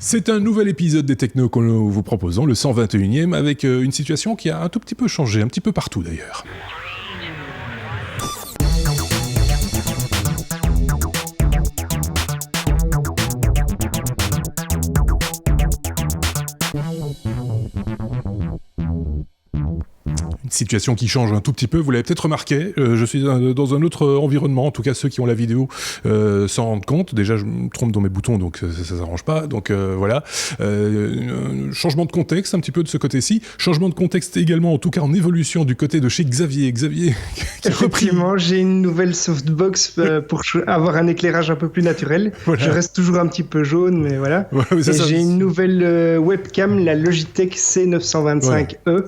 C'est un nouvel épisode des Technos que nous vous proposons, le 121e, avec une situation qui a un tout petit peu changé, un petit peu partout d'ailleurs. Situation qui change un tout petit peu, vous l'avez peut-être remarqué, je suis dans un autre environnement, en tout cas ceux qui ont la vidéo s'en rendent compte. Déjà je me trompe dans mes boutons, donc ça s'arrange pas, donc voilà. Changement de contexte un petit peu de ce côté-ci, changement de contexte également, en tout cas en évolution du côté de chez Xavier qui effectivement, j'ai une nouvelle softbox pour avoir un éclairage un peu plus naturel. Voilà. Je reste toujours un petit peu jaune, mais voilà. Ouais, mais j'ai une nouvelle webcam, la Logitech C925E. Ouais.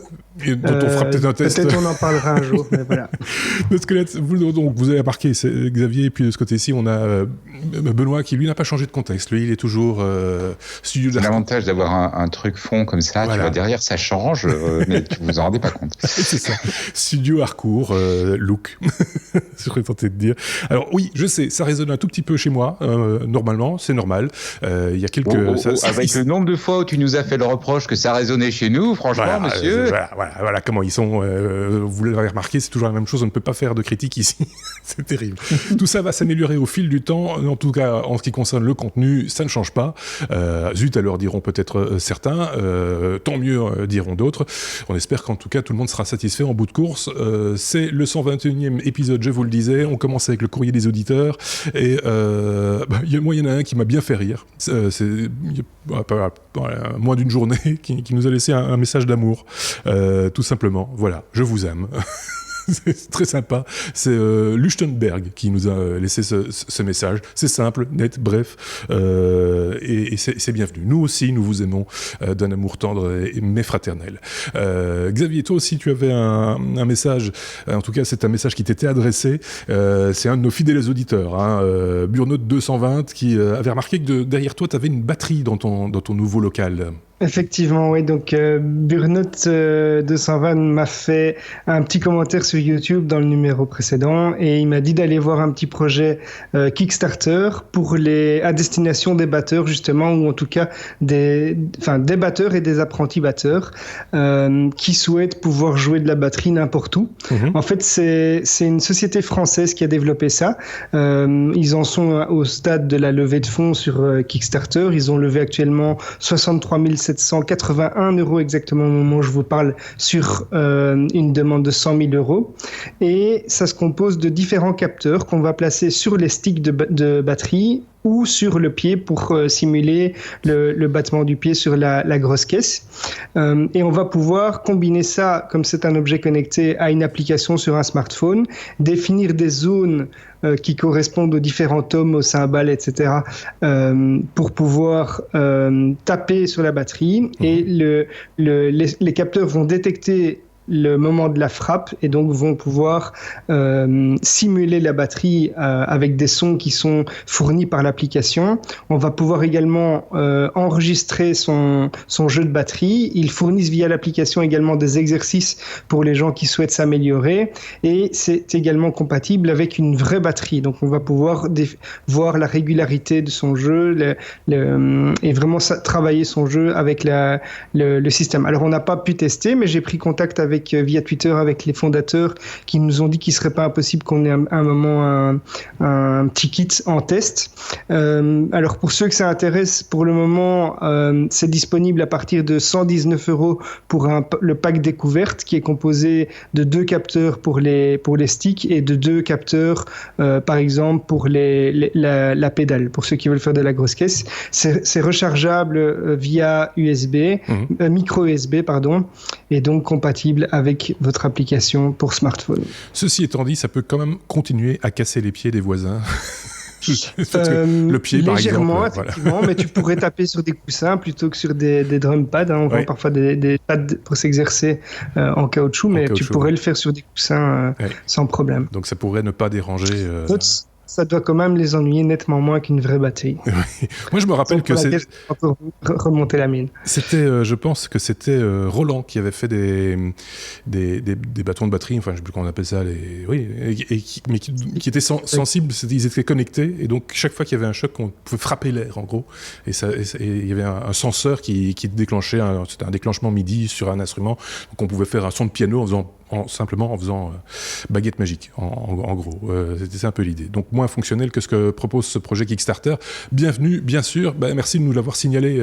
Et dont on fera peut-être un test. Peut-être on en parlera un jour, mais voilà. Vous avez remarqué, c'est Xavier, et puis de ce côté-ci, on a Benoît qui, lui, n'a pas changé de contexte. Lui, il est toujours studio d'Harcourt. C'est l'avantage d'avoir un truc fond comme ça, voilà. Tu vois, derrière, ça change, mais tu vous en rendez pas compte. C'est ça. Studio Harcourt, look, je serais tenté de dire. Alors oui, je sais, ça résonne un tout petit peu chez moi, normalement, c'est normal. Il y a quelques... avec le nombre de fois où tu nous as fait le reproche que ça résonnait chez nous, franchement, voilà, monsieur... Voilà comment ils sont. Vous l'avez remarqué, c'est toujours la même chose. On ne peut pas faire de critique ici. C'est terrible. Tout ça va s'améliorer au fil du temps. En tout cas, en ce qui concerne le contenu, ça ne change pas. Zut, alors diront peut-être certains. Tant mieux, diront d'autres. On espère qu'en tout cas, tout le monde sera satisfait en bout de course. C'est le 121e épisode, je vous le disais. On commence avec le courrier des auditeurs. Et moi, il y en a un qui m'a bien fait rire. C'est moins d'une journée qui nous a laissé un message d'amour. Tout simplement, voilà, je vous aime. C'est très sympa. C'est Luchtenberg qui nous a laissé ce message. C'est simple, net, bref, et c'est bienvenu. Nous aussi, nous vous aimons d'un amour tendre mais fraternel. Xavier, toi aussi, tu avais un message. En tout cas, c'est un message qui t'était adressé. C'est un de nos fidèles auditeurs, Burnout 220, qui avait remarqué que derrière toi, tu avais une batterie dans ton nouveau local. Effectivement, oui. Donc, Burnout 220 m'a fait un petit commentaire sur YouTube dans le numéro précédent et il m'a dit d'aller voir un petit projet Kickstarter à destination des batteurs, justement, ou en tout cas des batteurs et des apprentis batteurs qui souhaitent pouvoir jouer de la batterie n'importe où. En fait, c'est une société française qui a développé ça. Ils en sont au stade de la levée de fonds sur Kickstarter. Ils ont levé actuellement 63 781 € exactement au moment où je vous parle sur une demande de 100 000 €. Et ça se compose de différents capteurs qu'on va placer sur les sticks de batterie ou sur le pied pour simuler le battement du pied sur la grosse caisse. Et on va pouvoir combiner ça, comme c'est un objet connecté, à une application sur un smartphone, définir des zones qui correspondent aux différents tomes, aux cymbales, etc., pour pouvoir taper sur la batterie. Et les capteurs vont détecter le moment de la frappe et donc vont pouvoir simuler la batterie avec des sons qui sont fournis par l'application. On va pouvoir également enregistrer son jeu de batterie. Ils fournissent via l'application également des exercices pour les gens qui souhaitent s'améliorer et c'est également compatible avec une vraie batterie. Donc on va pouvoir voir la régularité de son jeu et vraiment travailler son jeu avec le système. Alors on n'a pas pu tester, mais j'ai pris contact via Twitter avec les fondateurs qui nous ont dit qu'il ne serait pas impossible qu'on ait un moment un petit kit en test. Alors pour ceux que ça intéresse, pour le moment, c'est disponible à partir de 119 € pour le pack découverte qui est composé de 2 capteurs pour les sticks et de 2 capteurs, par exemple, pour la pédale, pour ceux qui veulent faire de la grosse caisse. C'est rechargeable via micro USB, pardon, et donc compatible avec votre application pour smartphone. Ceci étant dit, ça peut quand même continuer à casser les pieds des voisins. Le pied, par légèrement, exemple, effectivement, voilà. Mais tu pourrais taper sur des coussins plutôt que sur des drum pads. On vend parfois des pads pour s'exercer en caoutchouc, mais tu pourrais le faire sur des coussins sans problème. Donc ça pourrait ne pas déranger. ça doit quand même les ennuyer nettement moins qu'une vraie batterie. Moi, je me rappelle que c'est remonter la mine. C'était, je pense que c'était Roland qui avait fait des bâtons de batterie, enfin, je sais plus comment on appelle ça, mais qui étaient sensibles, ils étaient connectés, et donc chaque fois qu'il y avait un choc, on pouvait frapper l'air, en gros, et il y avait un senseur qui déclenchait, c'était un déclenchement MIDI sur un instrument, donc on pouvait faire un son de piano simplement en faisant baguette magique, en gros. C'était un peu l'idée. Donc moins fonctionnel que ce que propose ce projet Kickstarter. Bienvenue, bien sûr. Merci de nous l'avoir signalé,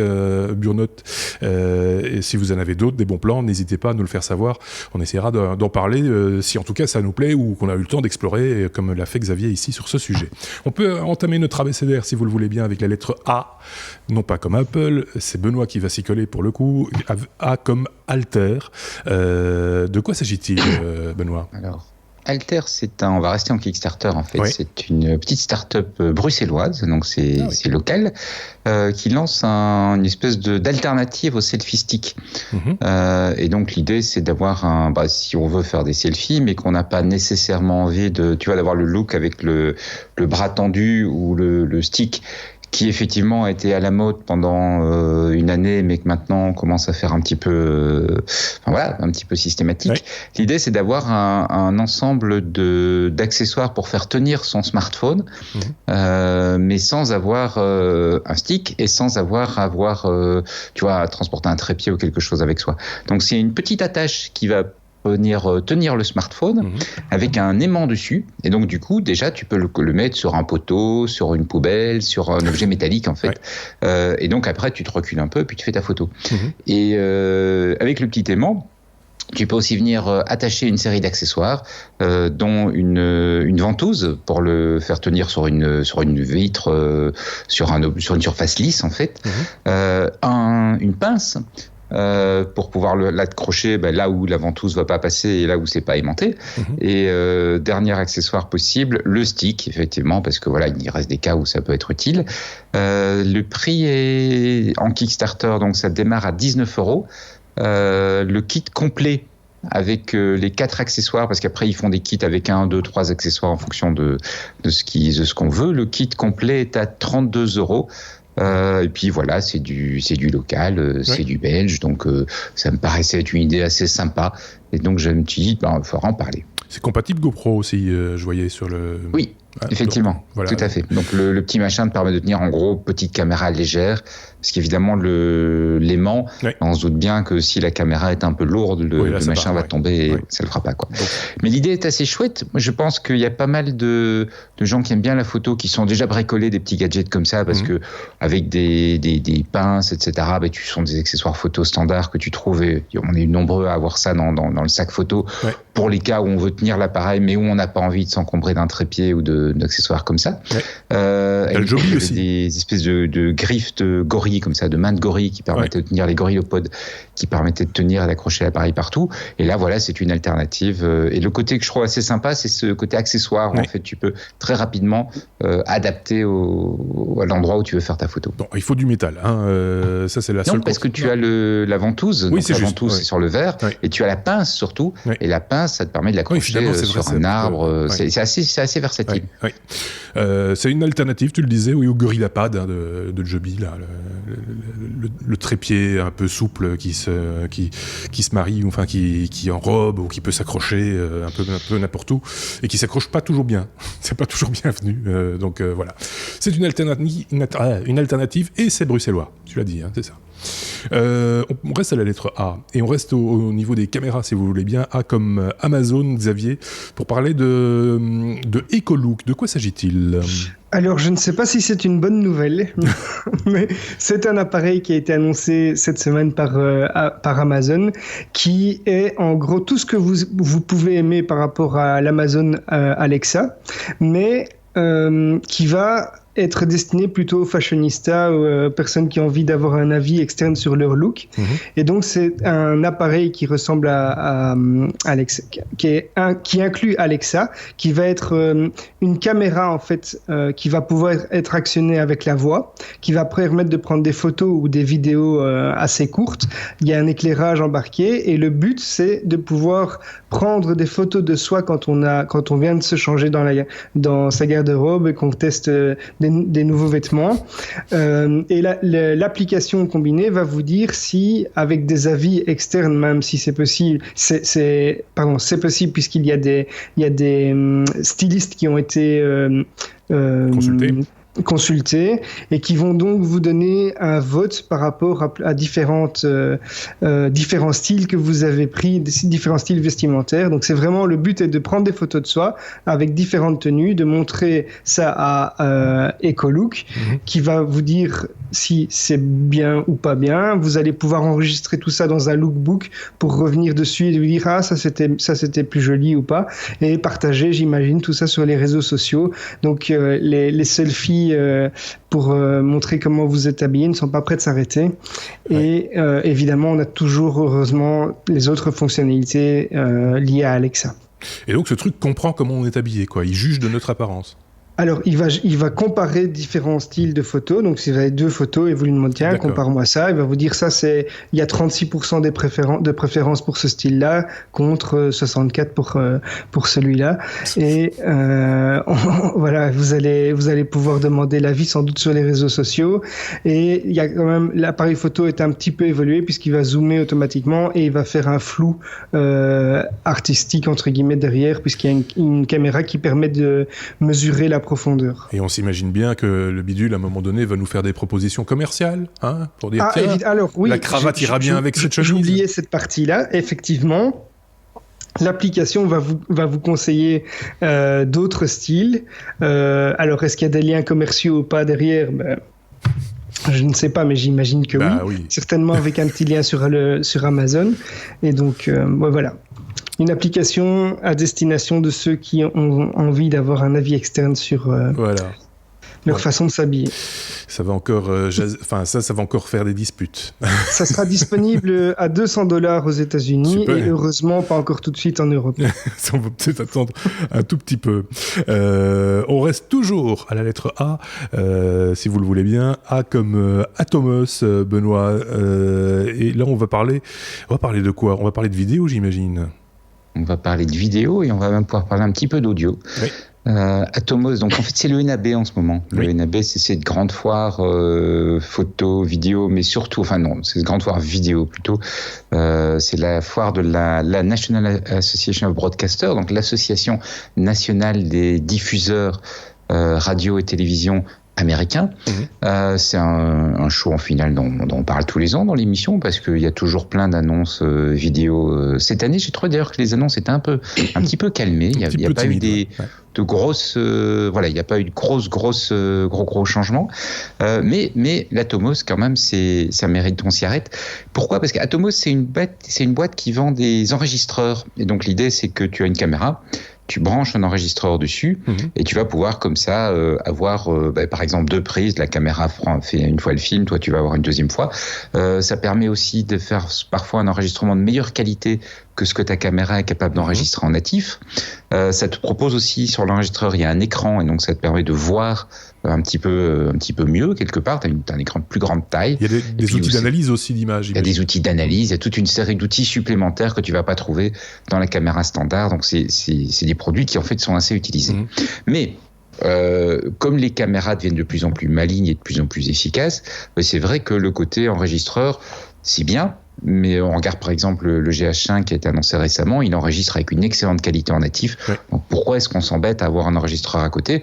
Burnout. Et si vous en avez d'autres, des bons plans, n'hésitez pas à nous le faire savoir. On essaiera d'en parler, si en tout cas ça nous plaît ou qu'on a eu le temps d'explorer, comme l'a fait Xavier ici sur ce sujet. On peut entamer notre abécédaire, si vous le voulez bien, avec la lettre A. Non pas comme Apple, c'est Benoît qui va s'y coller pour le coup. A comme Alter. De quoi s'agit-il, Benoît ? Alors, Alter, on va rester en Kickstarter en fait. Oui. C'est une petite start-up bruxelloise, donc c'est local, qui lance une espèce d'alternative au selfie stick. Et donc l'idée, c'est d'avoir si on veut faire des selfies, mais qu'on n'a pas nécessairement envie d'avoir le look avec le bras tendu ou le stick, qui effectivement a été à la mode pendant une année, mais que maintenant commence à faire un petit peu systématique. Ouais. L'idée, c'est d'avoir un ensemble d'accessoires pour faire tenir son smartphone, mais sans avoir un stick et sans avoir à transporter un trépied ou quelque chose avec soi. Donc c'est une petite attache qui va venir tenir le smartphone avec un aimant dessus, et donc du coup déjà tu peux le mettre sur un poteau, sur une poubelle, sur un objet métallique en fait, et donc après tu te recules un peu puis tu fais ta photo. Et avec le petit aimant, tu peux aussi venir attacher une série d'accessoires, dont une ventouse pour le faire tenir sur une vitre, sur une surface lisse en fait, une pince pour pouvoir l'accrocher là où la ventouse va pas passer et là où c'est pas aimanté. Et dernier accessoire possible, le stick, effectivement, parce que il reste des cas où ça peut être utile. Le prix est en Kickstarter, donc ça démarre à 19€. Le kit complet avec les 4 accessoires, parce qu'après ils font des kits avec 1, 2, 3 accessoires en fonction de ce qu'on veut. Le kit complet est à 32€. Et puis voilà, c'est du local, c'est du belge, donc ça me paraissait être une idée assez sympa. Et donc je me suis dit, il faudra en parler. C'est compatible GoPro aussi, je voyais sur le... Oui, effectivement, donc, tout à fait. Donc le petit machin te permet de tenir en gros petite caméra légère, parce qu'évidemment l'aimant, on se doute bien que si la caméra est un peu lourde, le machin va tomber et ça le fera pas, quoi. Donc, mais l'idée est assez chouette. Moi, je pense qu'il y a pas mal de gens qui aiment bien la photo, qui sont déjà bricolés des petits gadgets comme ça, parce que avec des pinces, etc., tu sont des accessoires photo standards que tu trouves, et on est nombreux à avoir ça dans le sac photo, pour les cas où on veut tenir l'appareil, mais où on n'a pas envie de s'encombrer d'un trépied ou d'accessoires comme ça. Le Joby aussi. Des espèces de griffes de gorilles comme ça, de mains de gorilles qui permettaient de tenir les gorillopodes, qui permettaient de tenir et d'accrocher l'appareil partout. Et là, c'est une alternative. Et le côté que je trouve assez sympa, c'est ce côté accessoire où en fait tu peux très rapidement adapter à l'endroit où tu veux faire ta photo. Bon, il faut du métal, hein. Ça c'est la seule. Non, parce que tu as la ventouse. Oui, donc la ventouse c'est sur le verre, et tu as la pince surtout. Et la pince, ça te permet de l'accrocher sur un arbre. C'est assez versatile. C'est une alternative, tu le disais, au GorillaPad de Joby, là, le trépied un peu souple qui se marie, enfin qui enrobe ou qui peut s'accrocher un peu n'importe où et qui s'accroche pas toujours bien. C'est pas toujours bienvenu. Donc voilà, c'est une alternative et c'est bruxellois. Tu l'as dit, hein, c'est ça. On reste à la lettre A et on reste au niveau des caméras, si vous voulez bien. A comme Amazon, Xavier, pour parler de Ecolook. De quoi s'agit-il ? Alors, je ne sais pas si c'est une bonne nouvelle, mais c'est un appareil qui a été annoncé cette semaine par Amazon, qui est en gros tout ce que vous pouvez aimer par rapport à l'Amazon Alexa, mais qui va être destiné plutôt aux fashionistas, aux personnes qui ont envie d'avoir un avis externe sur leur look. Et donc, c'est un appareil qui ressemble à Alexa, qui inclut Alexa, qui va être une caméra, en fait, qui va pouvoir être actionnée avec la voix, qui va permettre de prendre des photos ou des vidéos assez courtes. Il y a un éclairage embarqué et le but, c'est de pouvoir prendre des photos de soi quand on vient de se changer dans sa garde-robe et qu'on teste des nouveaux vêtements. Et l'application combinée va vous dire si, avec des avis externes, même si c'est possible, c'est possible puisqu'il y a des stylistes qui ont été consultés et qui vont donc vous donner un vote par rapport à différents styles que vous avez pris, différents styles vestimentaires. Donc c'est vraiment, le but est de prendre des photos de soi avec différentes tenues, de montrer ça à Ecolook, qui va vous dire si c'est bien ou pas bien. Vous allez pouvoir enregistrer tout ça dans un lookbook pour revenir dessus et vous dire ça c'était plus joli ou pas, et partager, j'imagine, tout ça sur les réseaux sociaux. Donc les selfies pour montrer comment vous êtes habillé ne sont pas prêts de s'arrêter. Et évidemment, on a toujours, heureusement, les autres fonctionnalités liées à Alexa. Et donc ce truc comprend comment on est habillé, quoi. Il juge de notre apparence. Alors, il va comparer différents styles de photos. Donc, si vous avez 2 photos et vous lui demandez, tiens, compare-moi ça, il va vous dire il y a 36% de préférence pour ce style-là contre 64% pour celui-là. Et voilà, vous allez pouvoir demander l'avis sans doute sur les réseaux sociaux. Et il y a quand même, l'appareil photo est un petit peu évolué puisqu'il va zoomer automatiquement et il va faire un flou artistique, entre guillemets, derrière, puisqu'il y a une caméra qui permet de mesurer la profondeur. Et on s'imagine bien que le bidule, à un moment donné, va nous faire des propositions commerciales, pour dire, alors, oui, la cravate ira bien avec cette chemise. J'oubliais cette partie-là, effectivement. L'application va vous conseiller d'autres styles. Alors, est-ce qu'il y a des liens commerciaux ou pas derrière? Je ne sais pas, mais j'imagine que oui. Certainement avec un petit lien sur Amazon. Et donc, voilà. Une application à destination de ceux qui ont envie d'avoir un avis externe sur leur façon de s'habiller. Ça va encore, ça va encore faire des disputes. Ça sera disponible à $200 aux États-Unis. Super. Et heureusement pas encore tout de suite en Europe. On va peut-être attendre un tout petit peu. On reste toujours à la lettre A, si vous le voulez bien. A comme Atomos, Benoît. Et là, on va parler de quoi? On va parler de vidéo, j'imagine. On va parler de vidéo et on va même pouvoir parler un petit peu d'audio. Oui. Atomos, donc en fait c'est le NAB en ce moment. Le NAB, c'est cette grande foire photo, vidéo, mais surtout, c'est cette grande foire vidéo plutôt. C'est la foire de la National Association of Broadcasters, donc l'association nationale des diffuseurs radio et télévision américain. C'est un show en finale dont on parle tous les ans dans l'émission parce qu'il y a toujours plein d'annonces vidéo. Cette année, j'ai trouvé d'ailleurs que les annonces étaient un petit peu calmées. Il n'y a pas eu de grosses, il n'y a pas eu de gros changements. Mais l'Atomos, quand même, ça mérite qu'on s'y arrête. Pourquoi? Parce qu'Atomos, c'est une boîte qui vend des enregistreurs. Et donc l'idée, c'est que tu as une caméra. Tu branches un enregistreur dessus et tu vas pouvoir comme ça avoir par exemple 2 prises, la caméra fait une fois le film, toi tu vas avoir une deuxième fois. Ça permet aussi de faire parfois un enregistrement de meilleure qualité que ce que ta caméra est capable d'enregistrer en natif. Ça te propose aussi, sur l'enregistreur, il y a un écran et donc ça te permet de voir un petit peu mieux quelque part. Tu as un écran de plus grande taille. Il y a des outils d'analyse aussi d'image. Il y a des outils d'analyse, il y a toute une série d'outils supplémentaires que tu vas pas trouver dans la caméra standard. Donc c'est des produits qui en fait sont assez utilisés. Mais comme les caméras deviennent de plus en plus malignes et de plus en plus efficaces, c'est vrai que le côté enregistreur, c'est bien. Mais on regarde par exemple le GH5 qui a été annoncé récemment, il enregistre avec une excellente qualité en natif. Donc pourquoi est-ce qu'on s'embête à avoir un enregistreur à côté?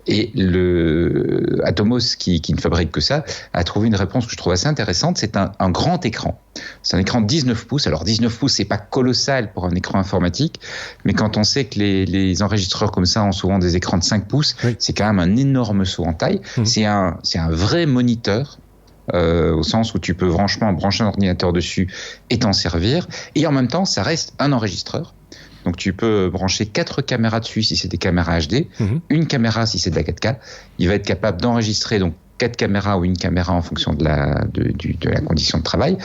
Et le Atomos, qui ne fabrique que ça, a trouvé une réponse que je trouve assez intéressante. C'est un grand écran. C'est un écran de 19 pouces. Alors 19 pouces, c'est pas colossal pour un écran informatique, mais quand on sait que les enregistreurs comme ça ont souvent des écrans de 5 pouces, c'est quand même un énorme saut en taille. C'est un vrai moniteur. Au sens où tu peux franchement brancher un ordinateur dessus et t'en servir. Et en même temps, ça reste un enregistreur. Donc tu peux brancher 4 caméras dessus si c'est des caméras HD, une caméra si c'est de la 4K. Il va être capable d'enregistrer donc 4 caméras ou une caméra en fonction de la condition de travail.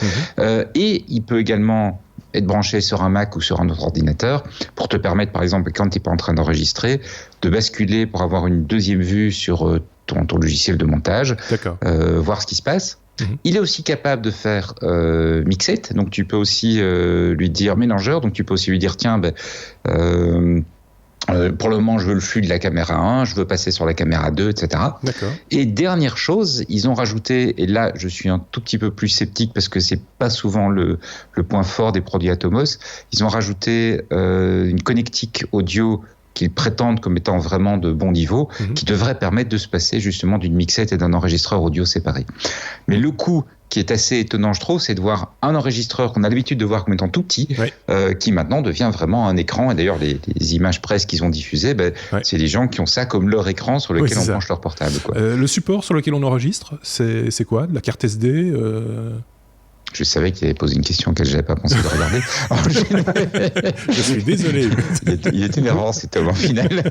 Et il peut également être branché sur un Mac ou sur un autre ordinateur pour te permettre, par exemple, quand tu n'es pas en train d'enregistrer, de basculer pour avoir une deuxième vue sur ton logiciel de montage, voir ce qui se passe. Il est aussi capable de faire mixette, donc tu peux aussi lui dire mélangeur, donc tu peux aussi lui dire tiens, pour le moment, je veux le flux de la caméra 1, je veux passer sur la caméra 2, etc. Et dernière chose, ils ont rajouté, et là, je suis un tout petit peu plus sceptique parce que c'est pas souvent le point fort des produits Atomos, ils ont rajouté une connectique audio qu'ils prétendent comme étant vraiment de bon niveau, qui devrait permettre de se passer justement d'une mixette et d'un enregistreur audio séparé. Mais le coup qui est assez étonnant, je trouve, c'est de voir un enregistreur qu'on a l'habitude de voir comme étant tout petit, qui maintenant devient vraiment un écran. Et d'ailleurs, les images presse qu'ils ont diffusées, c'est des gens qui ont ça comme leur écran sur lequel on branche leur portable. Le support sur lequel on enregistre, c'est quoi ? De la carte SD Je savais qu'il avait posé une question que je n'avais pas pensé de regarder. Je suis désolé. Il était énervant cet homme en finale.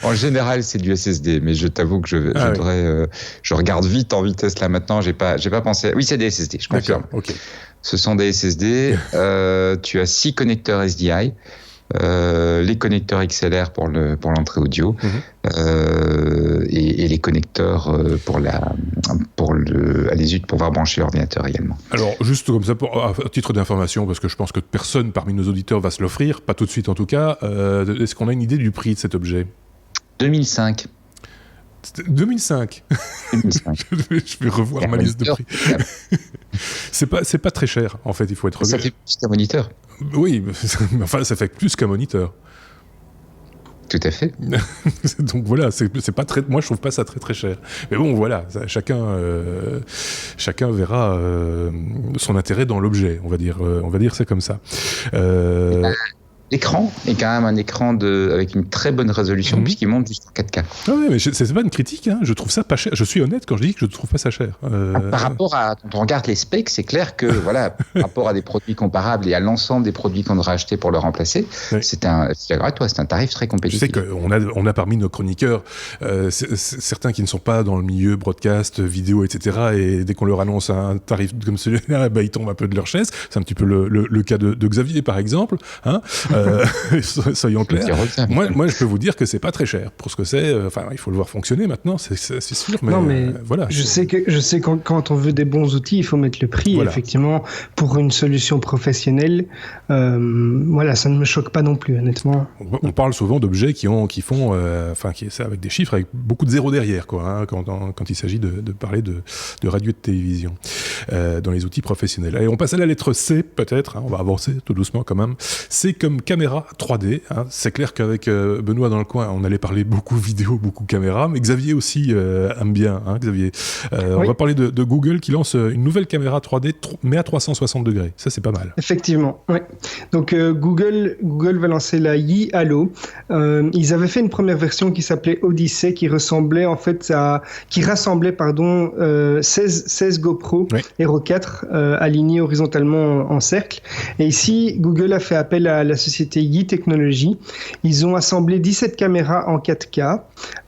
En général, c'est du SSD, mais je t'avoue que je regarde vite en vitesse là maintenant. J'ai pas pensé. Oui, c'est des SSD, je confirme. Ce sont des SSD. Tu as 6 connecteurs SDI. Les connecteurs XLR pour l'entrée audio et les connecteurs pour pouvoir brancher l'ordinateur également. Alors juste comme ça à titre d'information, parce que je pense que personne parmi nos auditeurs va se l'offrir, pas tout de suite en tout cas, est-ce qu'on a une idée du prix de cet objet ? 2005. 2005. Je vais revoir ma liste de prix. C'est pas très cher en fait, il faut être. Ça fait plus qu'un moniteur. Oui, enfin ça fait plus qu'un moniteur. Tout à fait. Donc voilà, c'est pas très. Moi je trouve pas ça très très cher. Mais bon voilà, chacun verra son intérêt dans l'objet. On va dire c'est comme ça. L'écran est quand même un écran avec une très bonne résolution puisqu'il monte jusqu'en 4K. Ah ouais, mais c'est pas une critique, hein. Je trouve ça pas cher. Je suis honnête quand je dis que je trouve pas ça cher. Par rapport à quand on regarde les specs, c'est clair que voilà, par rapport à des produits comparables et à l'ensemble des produits qu'on devrait acheter pour le remplacer, c'est un tarif très compétitif. Je sais qu'on a parmi nos chroniqueurs certains qui ne sont pas dans le milieu broadcast, vidéo, etc. Et dès qu'on leur annonce un tarif comme celui-là, ils tombent un peu de leur chaise. C'est un petit peu le cas de Xavier par exemple, hein. Soyons clairs. Moi, je peux vous dire que c'est pas très cher pour ce que c'est. Enfin, il faut le voir fonctionner maintenant, c'est sûr. Mais, non, mais voilà. Je sais que quand on veut des bons outils, il faut mettre le prix. Voilà. Effectivement, pour une solution professionnelle, ça ne me choque pas non plus, honnêtement. On parle souvent d'objets qui font, avec des chiffres avec beaucoup de zéros derrière, quoi, hein, quand il s'agit de parler de radio et de télévision dans les outils professionnels. Allez, on passe à la lettre C, peut-être. Hein, on va avancer tout doucement quand même. C'est comme caméra 3D. Hein. C'est clair qu'avec Benoît dans le coin, on allait parler beaucoup vidéo, beaucoup caméra, mais Xavier aussi aime bien. Hein, Xavier. On va parler de Google qui lance une nouvelle caméra 3D, mais à 360 degrés. Ça, c'est pas mal. Effectivement. Ouais. Donc Google va lancer la Yi-Halo. Ils avaient fait une première version qui s'appelait Odyssey, qui rassemblait 16 GoPro Hero 4 alignés horizontalement en cercle. Et ici, Google a fait appel à la société Yi Technology. Ils ont assemblé 17 caméras en 4K.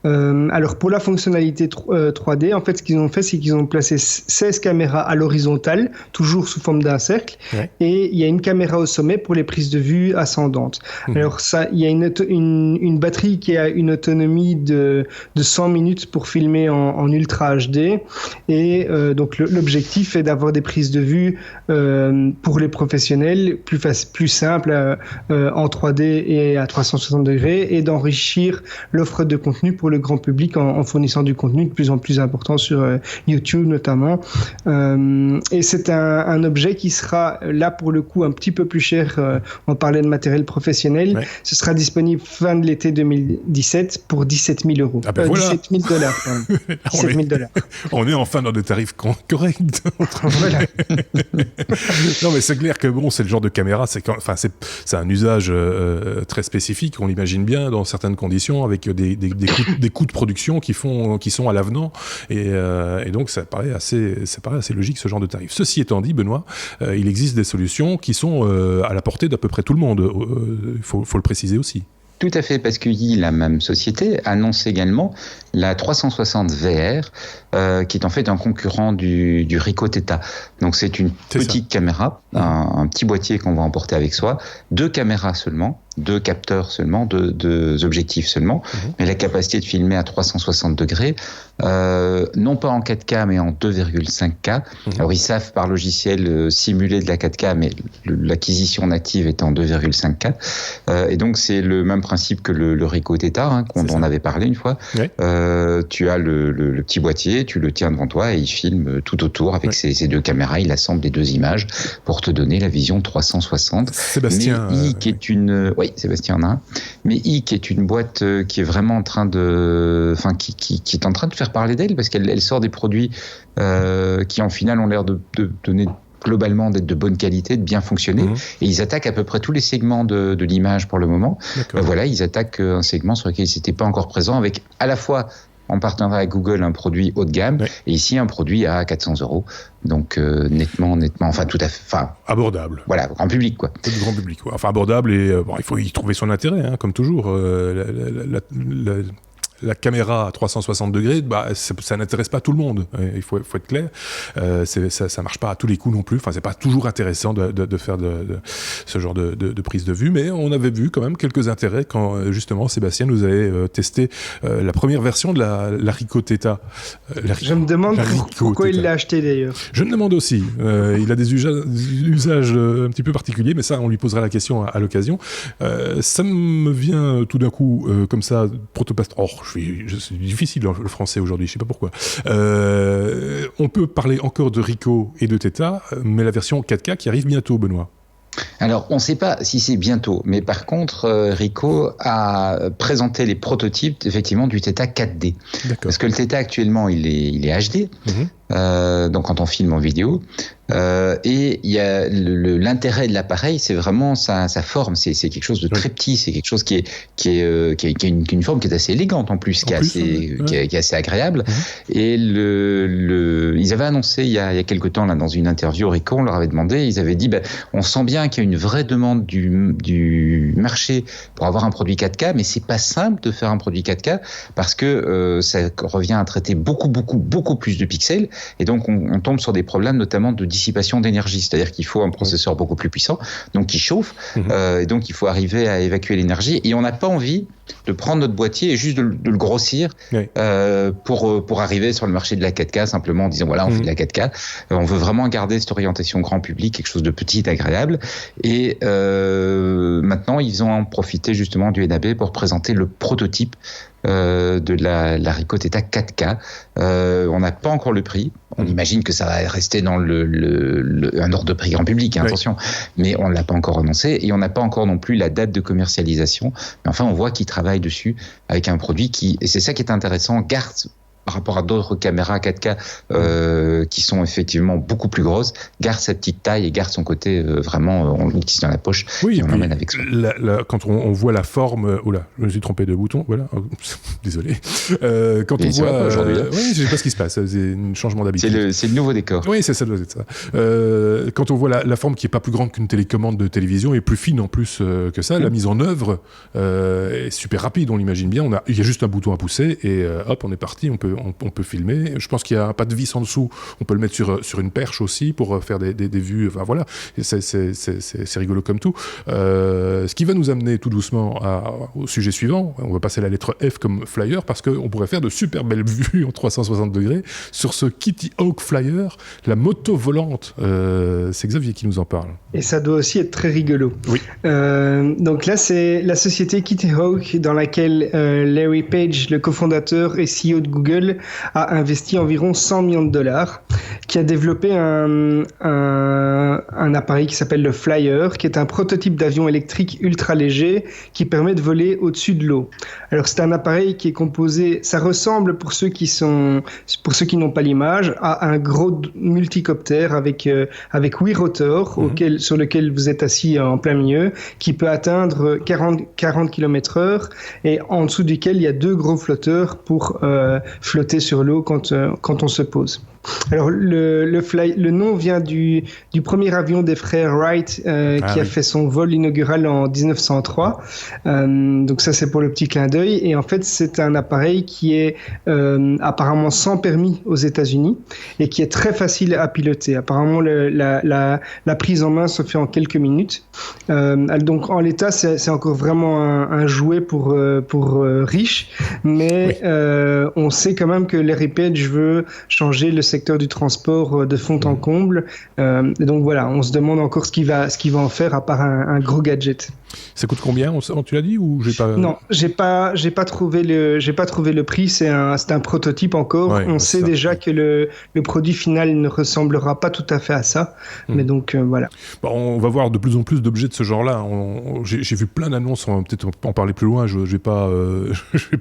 Alors pour la fonctionnalité 3D, en fait, ce qu'ils ont fait, c'est qu'ils ont placé 16 caméras à l'horizontale, toujours sous forme d'un cercle, et il y a une caméra au sommet pour les prises de vue ascendantes. Alors ça, il y a une batterie qui a une autonomie de 100 minutes pour filmer en Ultra HD, et donc l'objectif est d'avoir des prises de vue pour les professionnels plus simples en 3D et à 360 degrés, et d'enrichir l'offre de contenu pour le grand public en fournissant du contenu de plus en plus important sur YouTube notamment. Et c'est un objet qui sera là pour le coup un petit peu plus cher. On parlait de matériel professionnel. Ce sera disponible fin de l'été 2017 pour 17 000 €. Ah ben voilà. 17 000 $. 17 000 $. On est enfin dans des tarifs corrects. Voilà. Non, mais c'est clair que bon, c'est le genre de caméra, c'est un usage très spécifique, on l'imagine bien dans certaines conditions, avec des coûts de production qui sont à l'avenant, et donc ça paraît assez logique ce genre de tarif. Ceci étant dit, Benoît, il existe des solutions qui sont à la portée d'à peu près tout le monde. Il faut le préciser aussi. Tout à fait, parce que la même société annonce également la 360 VR, qui est en fait un concurrent du Ricoh Theta. Donc c'est une petite caméra, un petit boîtier qu'on va emporter avec soi, 2 caméras seulement, 2 capteurs seulement, 2 objectifs seulement, mais la capacité de filmer à 360 degrés, non pas en 4K mais en 2,5K. Alors ils savent par logiciel simuler de la 4K, mais l'acquisition native est en 2,5K. Et donc c'est le même principe que le Ricoh Theta, dont on avait parlé une fois. Ouais. Tu as le petit boîtier, tu le tiens devant toi et il filme tout autour avec ces 2 caméras. Il assemble les 2 images pour te donner la vision 360. Sébastien, mais qui est une... Oui, Sébastien en a un. Mais qui est une boîte qui est vraiment en train de... Enfin, qui est en train de faire parler d'elle, parce qu'elle sort des produits qui en final ont l'air de donner globalement d'être de bonne qualité, de bien fonctionner, et ils attaquent à peu près tous les segments de l'image pour le moment. Voilà, ils attaquent un segment sur lequel ils n'étaient pas encore présents, avec à la fois en partenariat avec Google un produit haut de gamme, et ici un produit à 400 €. Donc nettement, enfin tout à fait, abordable. Voilà, grand public quoi. Tout grand public, quoi. Enfin abordable, et il faut y trouver son intérêt, comme toujours. La caméra à 360 degrés, ça n'intéresse pas tout le monde. Il faut être clair. Ça marche pas à tous les coups non plus. Enfin, c'est pas toujours intéressant de faire ce genre de prise de vue, mais on avait vu quand même quelques intérêts quand justement Sébastien nous avait testé la première version de la Ricoh Theta. Je me demande pourquoi il l'a acheté d'ailleurs. Je me demande aussi. Il a des usages un petit peu particuliers, mais ça, on lui posera la question à l'occasion. Ça me vient tout d'un coup comme ça, protopast. C'est difficile le français aujourd'hui, je sais pas pourquoi. On peut parler encore de Ricoh et de Theta, mais la version 4K qui arrive bientôt, Benoît. Alors, on ne sait pas si c'est bientôt, mais par contre, Ricoh a présenté les prototypes effectivement du Theta 4D. D'accord. Parce que le Theta actuellement, il est HD, donc quand on filme en vidéo. Et il y a l'intérêt de l'appareil, c'est vraiment sa forme. C'est quelque chose de très petit, c'est quelque chose qui a une forme qui est assez élégante en plus, qui est assez agréable. Et ils avaient annoncé il y a quelque temps là dans une interview Ricoh, on leur avait demandé, ils avaient dit on sent bien qu'il y a une vraie demande du marché pour avoir un produit 4K, mais c'est pas simple de faire un produit 4K parce que ça revient à traiter beaucoup plus de pixels, et donc on tombe sur des problèmes notamment de dissipation d'énergie, c'est-à-dire qu'il faut un processeur beaucoup plus puissant, donc qui chauffe, et donc il faut arriver à évacuer l'énergie, et on n'a pas envie de prendre notre boîtier et juste de le grossir pour arriver sur le marché de la 4K simplement en disant voilà, on fait de la 4K. On veut vraiment garder cette orientation grand public, quelque chose de petit et agréable, et maintenant ils ont profité justement du NAB pour présenter le prototype de la Ricoh Theta 4K. On n'a pas encore le prix. On imagine que ça va rester dans un ordre de prix grand public, attention. Mais on ne l'a pas encore annoncé, et on n'a pas encore non plus la date de commercialisation. Mais enfin, on voit qu'ils travaillent dessus avec un produit et c'est ça qui est intéressant, garde par rapport à d'autres caméras 4K qui sont effectivement beaucoup plus grosses, garde sa petite taille et garde son côté vraiment, on l'utilise dans la poche, et on l'emmène avec soi. Quand on voit la forme... Oula, je me suis trompé de bouton, voilà. Désolé. Quand on voit... oui, je sais pas ce qui se passe, c'est un changement d'habitude. C'est le nouveau décor. Oui, ça doit être ça. Quand on voit la forme qui est pas plus grande qu'une télécommande de télévision, et plus fine en plus que ça, la mise en œuvre est super rapide, on l'imagine bien. Il y a juste un bouton à pousser, et hop, on est parti, on peut filmer. Je pense qu'il y a pas de vis en dessous. On peut le mettre sur une perche aussi pour faire des vues. Enfin voilà, c'est rigolo comme tout. Ce qui va nous amener tout doucement au sujet suivant. On va passer la lettre F comme flyer, parce qu'on pourrait faire de super belles vues en 360 degrés sur ce Kitty Hawk Flyer, la moto volante. C'est Xavier qui nous en parle. Et ça doit aussi être très rigolo. Oui. Donc là, c'est la société Kitty Hawk dans laquelle Larry Page, le cofondateur et CEO de Google, Google a investi environ 100 millions de dollars, qui a développé un appareil qui s'appelle le Flyer, qui est un prototype d'avion électrique ultra léger qui permet de voler au-dessus de l'eau. Alors c'est un appareil qui est composé, ça ressemble pour ceux qui n'ont pas l'image, à un gros multicoptère avec 8 rotors sur lequel vous êtes assis en plein milieu, qui peut atteindre 40 km/h et en dessous duquel il y a 2 gros flotteurs pour flotter sur l'eau quand on se pose. Alors le nom vient du premier avion des frères Wright qui a fait son vol inaugural en 1903. Donc ça c'est pour le petit clin d'œil. Et en fait c'est un appareil qui est apparemment sans permis aux États-Unis et qui est très facile à piloter. Apparemment la prise en main se fait en quelques minutes. Donc en l'état c'est encore vraiment un jouet pour riches, mais on sait quand même que Larry Page veut changer le secteur du transport de fond en comble. Et donc voilà, on se demande encore ce qu'il va en faire à part un gros gadget. Ça coûte combien ? Tu l'as dit ou j'ai pas ? Non, j'ai pas trouvé le prix. C'est un prototype encore. Ouais, on sait déjà que le produit final ne ressemblera pas tout à fait à ça. Mais donc voilà. Bon, on va voir de plus en plus d'objets de ce genre-là. J'ai vu plein d'annonces. On va peut-être en parler plus loin. Je vais pas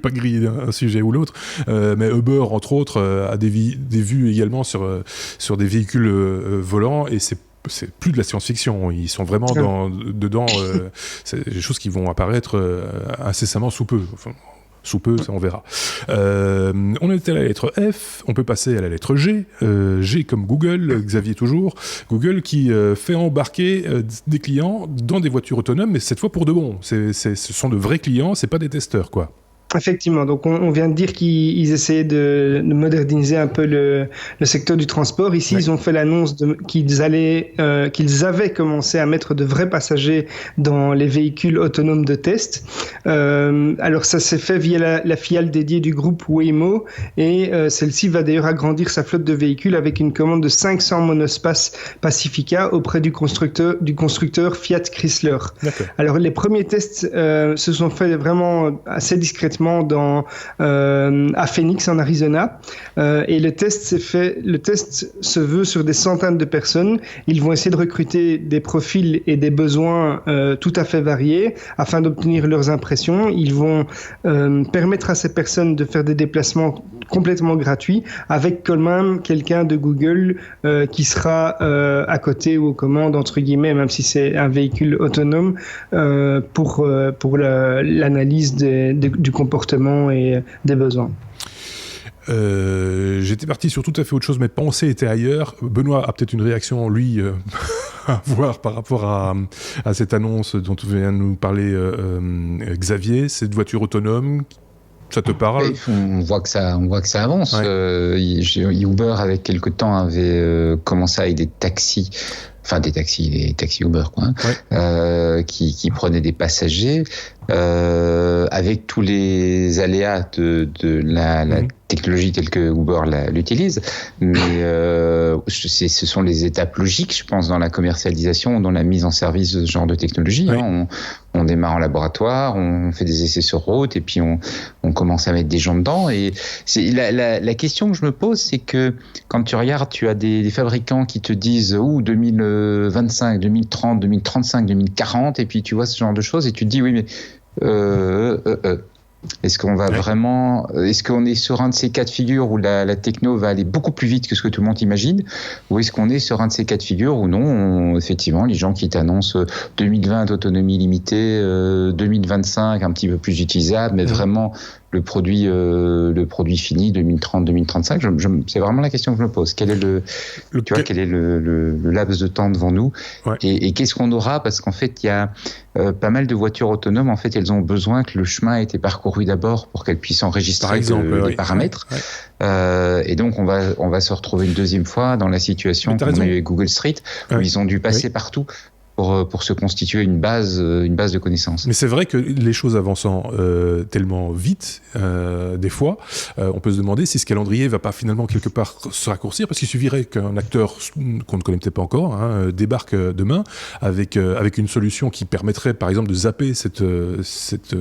griller un sujet ou l'autre. Mais Uber, entre autres, a des vues également sur des véhicules volants, et c'est plus de la science-fiction, ils sont vraiment dedans, c'est des choses qui vont apparaître incessamment sous peu. Enfin, sous peu, ça on verra. On était à la lettre F, on peut passer à la lettre G. G comme Google, Xavier toujours. Google qui fait embarquer des clients dans des voitures autonomes, mais cette fois pour de bon. Ce sont de vrais clients, c'est pas des testeurs, quoi. Effectivement, donc on vient de dire qu'ils essayaient de moderniser un peu le secteur du transport. Ici, ils ont fait l'annonce qu'ils avaient commencé à mettre de vrais passagers dans les véhicules autonomes de test. Alors ça s'est fait via la filiale dédiée du groupe Waymo, et celle-ci va d'ailleurs agrandir sa flotte de véhicules avec une commande de 500 monospace Pacifica auprès du constructeur Fiat Chrysler. D'accord. Alors les premiers tests se sont faits vraiment assez discrètement à Phoenix en Arizona, et le test se veut sur des centaines de personnes. Ils vont essayer de recruter des profils et des besoins tout à fait variés afin d'obtenir leurs impressions. Ils vont permettre à ces personnes de faire des déplacements complètement gratuits avec quand même quelqu'un de Google qui sera à côté ou aux commandes entre guillemets, même si c'est un véhicule autonome, pour l'analyse du comportement et des besoins. J'étais parti sur tout à fait autre chose, mes pensées étaient ailleurs. Benoît a peut-être une réaction, lui, à voir par rapport à cette annonce dont vient de nous parler Xavier. Cette voiture autonome, ça te parle ? On voit que ça avance. Ouais. Uber, avec quelque temps, avait commencé avec des taxis. Enfin, des taxis Uber, quoi. Ouais. Qui prenaient des passagers, avec tous les aléas de la technologie telle que Uber l'utilise. Mais ce sont les étapes logiques, je pense, dans la commercialisation, dans la mise en service de ce genre de technologie. Ouais. Hein. On démarre en laboratoire, on fait des essais sur route, et puis on commence à mettre des gens dedans. Et c'est la question que je me pose, c'est que quand tu regardes, tu as des fabricants qui te disent 2025, 2030, 2035, 2040, et puis tu vois ce genre de choses, et tu te dis oui, mais est-ce qu'on va vraiment, est-ce qu'on est sur un de ces cas de figure où la techno va aller beaucoup plus vite que ce que tout le monde imagine, ou est-ce qu'on est sur un de ces cas de figure où non, effectivement, les gens qui t'annoncent 2020 autonomie limitée, 2025 un petit peu plus utilisable, mais vraiment le produit fini 2030-2035, c'est vraiment la question que je me pose. Quel est quel est le laps de temps devant nous, et qu'est-ce qu'on aura, parce qu'en fait il y a pas mal de voitures autonomes, en fait elles ont besoin que le chemin ait été parcouru d'abord pour qu'elles puissent enregistrer les paramètres. Et donc on va se retrouver une deuxième fois dans la situation qu'on a eu avec Google Street, où ils ont dû passer partout. pour se constituer une base de connaissances. Mais c'est vrai que les choses avançant tellement vite, des fois, on peut se demander si ce calendrier va pas finalement quelque part se raccourcir, parce qu'il suffirait qu'un acteur qu'on ne connaît peut-être pas encore débarque demain avec une solution qui permettrait par exemple de zapper cette